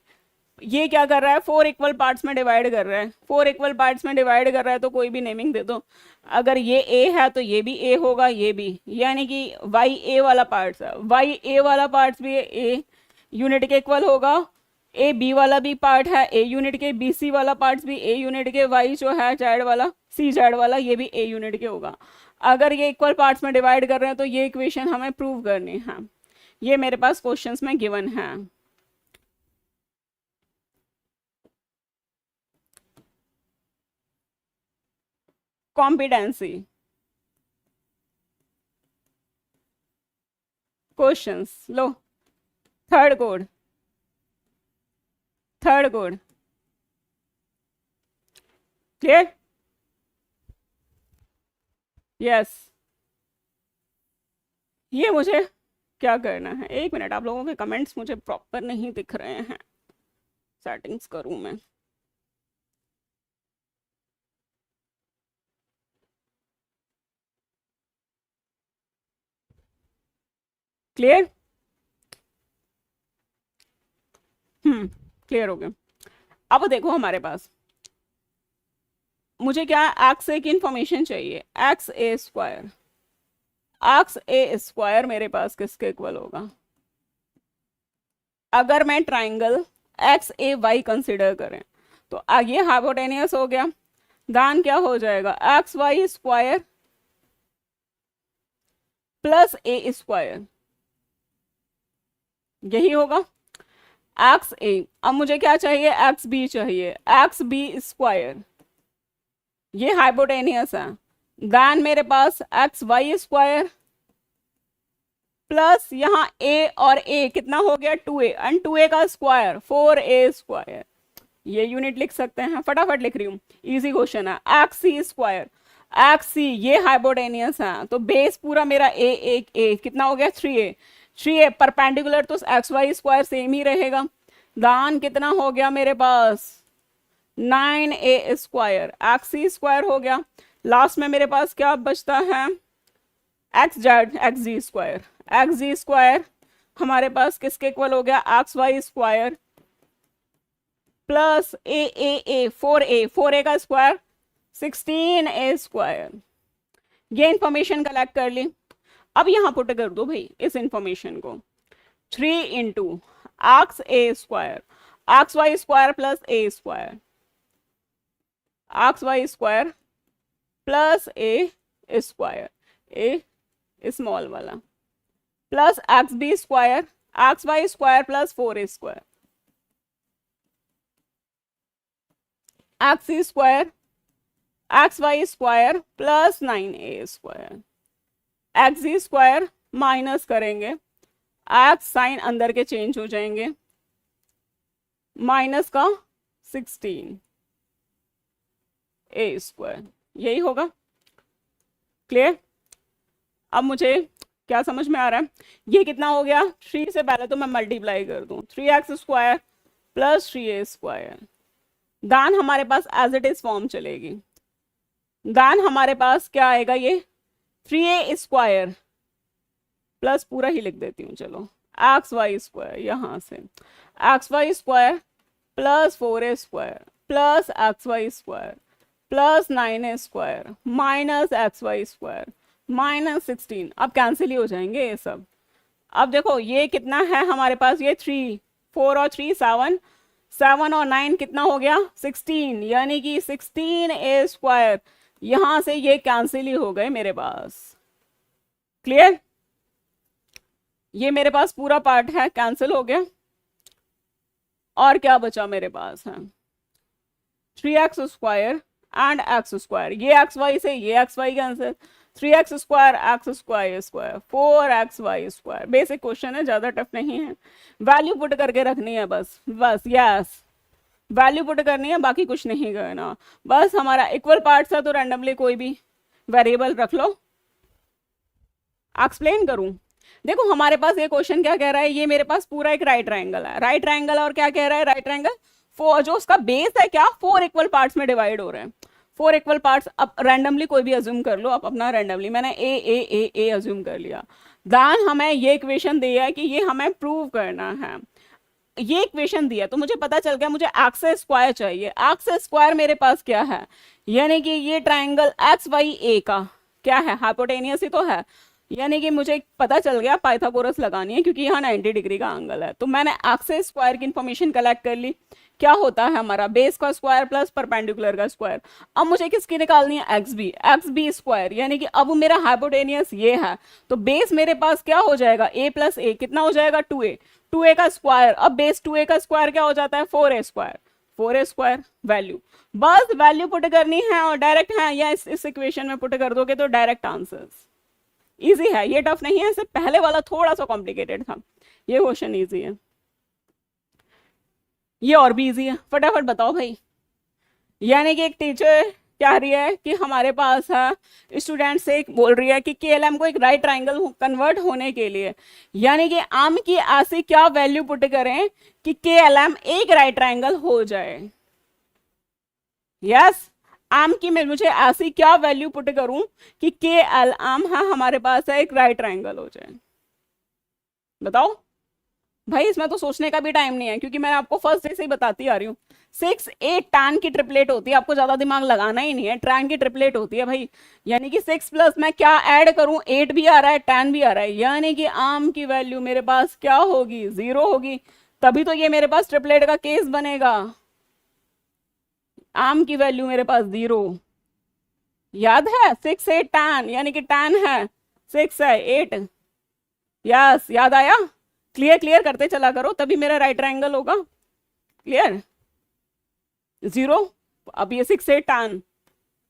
ये क्या कर रहा है, 4 इक्वल पार्ट्स में डिवाइड कर रहा है। 4 इक्वल पार्ट्स में डिवाइड कर रहा है तो कोई भी नेमिंग दे दो। अगर ये ए है तो ये भी ए होगा, ये भी, यानी कि वाई ए वाला पार्ट्स है, वाई ए वाला पार्ट्स भी ए यूनिट के इक्वल होगा। ए बी वाला भी पार्ट है ए यूनिट के, बी सी वाला पार्ट्स भी ए यूनिट के, वाई जो है जेड वाला, सी जेड वाला, ये भी ए यूनिट के होगा। अगर ये इक्वल पार्ट्स में डिवाइड कर रहे हैं तो ये इक्वेशन हमें प्रूव करनी है। ये मेरे पास क्वेश्चंस में गिवन है। कॉम्पिटेंसी क्वेश्चंस लो, third code, third code clear. Yes, ये मुझे क्या करना है, एक मिनट, आप लोगों के कमेंट्स मुझे प्रॉपर नहीं दिख रहे हैं, सेटिंग्स करूं मैं। क्लियर। क्लियर हो गया। अब देखो हमारे पास, मुझे क्या, एक्स ए की इंफॉर्मेशन चाहिए, x A square, x A square मेरे पास किसके इक्वल होगा, अगर मैं ट्राइंगल एक्स ए वाई कंसिडर करें तो ये हाइपोटेनियस हो गया, दान क्या हो जाएगा, x Y square plus A square, यही होगा एक्स ए। अब मुझे क्या चाहिए, एक्स बी चाहिए, एक्स बी स्क्वायर, ये हाइपोटेनियस है, दान मेरे पास एक्स वाई स्क्वायर प्लस यहाँ ए और ए कितना हो गया 2a, एंड 2a का स्क्वायर 4a स्क्वायर, ये यूनिट लिख सकते हैं, फटाफट लिख रही हूँ, इजी क्वेश्चन है। एक्स सी स्क्वायर, एक्स सी ये हाइपोटेनियस है, तो बेस पूरा मेरा ए, एक ए कितना हो गया 3a, 3a परपेंडिकुलर तो एक्स वाई स्क्वायर सेम ही रहेगा। दान कितना हो गया मेरे पास 9a square, X C square हो गया। लास्ट में मेरे पास क्या बचता है x Z x G square. X G square हमारे पास किसके इक्वल हो गया एक्स वाई स्क्वायर प्लस ए 4a का स्क्वायर 16a स्क्वायर। ये इंफॉर्मेशन कलेक्ट कर ली। अब यहां पुट कर दो भाई इस इंफॉर्मेशन को 3 into X A square X Y square plus A square X Y square plus A square A small वाला plus X B square X Y square plus 4a square X C square X Y square plus 9a square X G square minus करेंगे X sign अंदर के change हो जाएंगे minus का 16 ए square, यही होगा। Clear? अब मुझे क्या समझ में आ रहा है, ये कितना हो गया 3 से पहले तो मैं मल्टीप्लाई कर दूं 3x square plus 3a square. दान हमारे पास एज इट इज फॉर्म चलेगी। दान हमारे पास क्या आएगा ये 3a स्क्वायर प्लस पूरा ही लिख देती हूँ चलो एक्स वाई स्क्वायर यहां से X Y square plus 4a square plus X Y square plus 9a square minus X Y square minus 16। अब कैंसिल ही हो जाएंगे ये सब। अब देखो ये कितना है हमारे पास ये 3 4 और 3 7 7 और 9 कितना हो गया 16 यानी कि 16a स्क्वायर। यहां से ये कैंसिल ही हो गए मेरे पास। क्लियर? ये मेरे पास पूरा पार्ट है कैंसिल हो गया। और क्या बचा मेरे पास है 3x square and X square. ये एक्स वाई से ये X Y cancel 3x square X square square 4x Y square. Basic question है, ज्यादा टफ नहीं है। वैल्यू पुट करके रखनी है बस यस वैल्यू पुट करनी है, बाकी कुछ नहीं करना। बस हमारा इक्वल पार्ट्स है तो रैंडमली कोई भी वेरिएबल रख लो। एक्सप्लेन करूं, देखो हमारे पास ये क्वेश्चन क्या कह रहा है, ये मेरे पास पूरा एक राइट ट्रायंगल है। राइट ट्रायंगल और क्या कह रहा है राइट ट्रायंगल जो उसका बेस है क्या 4 इक्वल पार्ट्स में डिवाइड हो रहे हैं। 4 इक्वल पार्ट्स। अब रैंडमली कोई भी अज्यूम कर लो, आप अपना रैंडमली मैंने ए अज्यूम कर लिया। दान हमें ये इक्वेशन दिया है कि ये हमें प्रूव करना है। ये इक्वेशन दिया तो मुझे पता चल गया मुझे एक्स स्क्वायर चाहिए। एक्स स्क्वायर मेरे पास क्या है यानी कि ये ट्राइंगल एक्स वाई ए का क्या है हाइपोटेनियस ही तो है। यानी कि मुझे पता चल गया पाइथागोरस लगानी है क्योंकि यहाँ 90 डिग्री का एंगल है। तो मैंने एक्स स्क्वायर की इंफॉर्मेशन कलेक्ट कर ली। क्या होता है हमारा बेस का स्क्वायर प्लस परपेंडिकुलर का स्क्वायर। अब मुझे किसकी निकालनी है एक्स बी स्क्वायर यानी कि अब मेरा हाइपोटेनियस ये है तो बेस मेरे पास क्या हो जाएगा a प्लस ए कितना हो जाएगा 2a का स्क्वायर। अब बेस 2a का स्क्वायर क्या हो जाता है 4a स्क्वायर वैल्यू। बस वैल्यू पुट करनी है और डायरेक्ट है या इस इक्वेशन में पुट कर दोगे तो डायरेक्ट आंसर्स। इजी है, ये टफ नहीं है। इससे पहले वाला थोड़ा सा कॉम्प्लिकेटेड था, ये क्वेश्चन इजी है। ये और भी इजी है, फटाफट बताओ भाई। यानी कि एक टीचर क्या रही है कि हमारे पास है स्टूडेंट से बोल रही है कि KLM को एक राइट ट्राइंगल कन्वर्ट होने के लिए यानी कि आम की ऐसी क्या वैल्यू पुट करें कि KLM एक राइट ट्राइंगल हो जाए। यस आम की मैं मुझे ऐसी क्या वैल्यू पुट करूं कि KLM है हमारे पास है एक राइट ट्राइंगल हो जाए। बताओ भाई, इसमें तो सोचने का भी टाइम नहीं है क्योंकि मैं आपको फर्स्ट डे से ही बताती आ रही हूँ 6 8 टैन की ट्रिपलेट होती है। आपको ज्यादा दिमाग लगाना ही नहीं है, टैन की ट्रिपलेट होती है भाई। यानी कि 6 प्लस मैं क्या ऐड करूं 8 भी आ रहा है टैन भी आ रहा है यानी कि आम की वैल्यू मेरे पास क्या होगी 0 होगी। तभी तो ये मेरे पास ट्रिपलेट का केस बनेगा। आम की वैल्यू मेरे पास 0 याद है 6 8 टैन यानी कि टैन है 6 है 8। यस याद आया? क्लियर करते चला करो तभी मेरा राइट ट्रायंगल होगा। क्लियर? 0 अब ये 6 8 टैन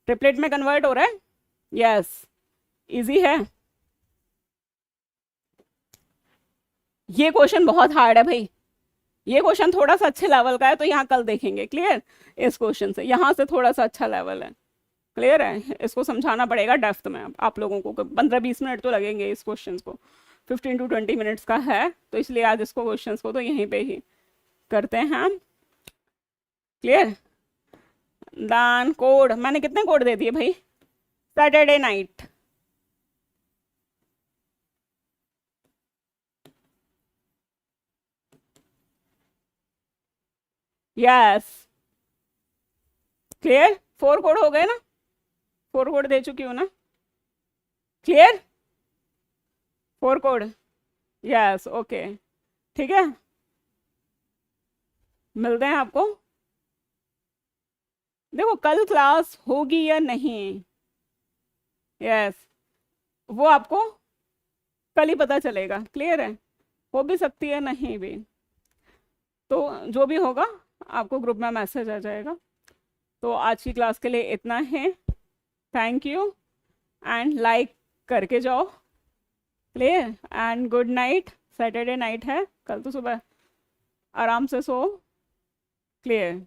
ट्रिपलेट में कन्वर्ट हो रहा है। यस इजी है। ये क्वेश्चन बहुत हार्ड है भाई, ये क्वेश्चन थोड़ा सा अच्छे लेवल का है तो यहाँ कल देखेंगे। क्लियर? इस क्वेश्चन से यहाँ से थोड़ा सा अच्छा लेवल है। क्लियर है? इसको समझाना पड़ेगा डेप्थ में आप लोगों को 15-20 मिनट तो लगेंगे इस क्वेश्चन को। 15 to 20 मिनट्स का है, तो इसलिए आज इसको क्वेश्चंस को तो यहीं पे ही करते हैं हम। क्लियर? दान कोड, मैंने कितने कोड दे दिए भाई? Saturday night, yes. Clear? 4 code हो गए ना? 4 कोड दे चुकी हूँ ना? क्लियर? 4 कोड, यस, ओके, ठीक है। मिलते हैं आपको। देखो कल क्लास होगी या नहीं, यस, वो आपको कल ही पता चलेगा। क्लियर है? हो भी सकती है, नहीं भी, तो जो भी होगा आपको ग्रुप में मैसेज आ जाएगा। तो आज की क्लास के लिए इतना है। थैंक यू एंड लाइक करके जाओ। Clear? And good night. Saturday night है, कल तो सुबह आराम से सो। क्लियर?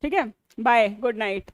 ठीक है, बाय, गुड नाइट।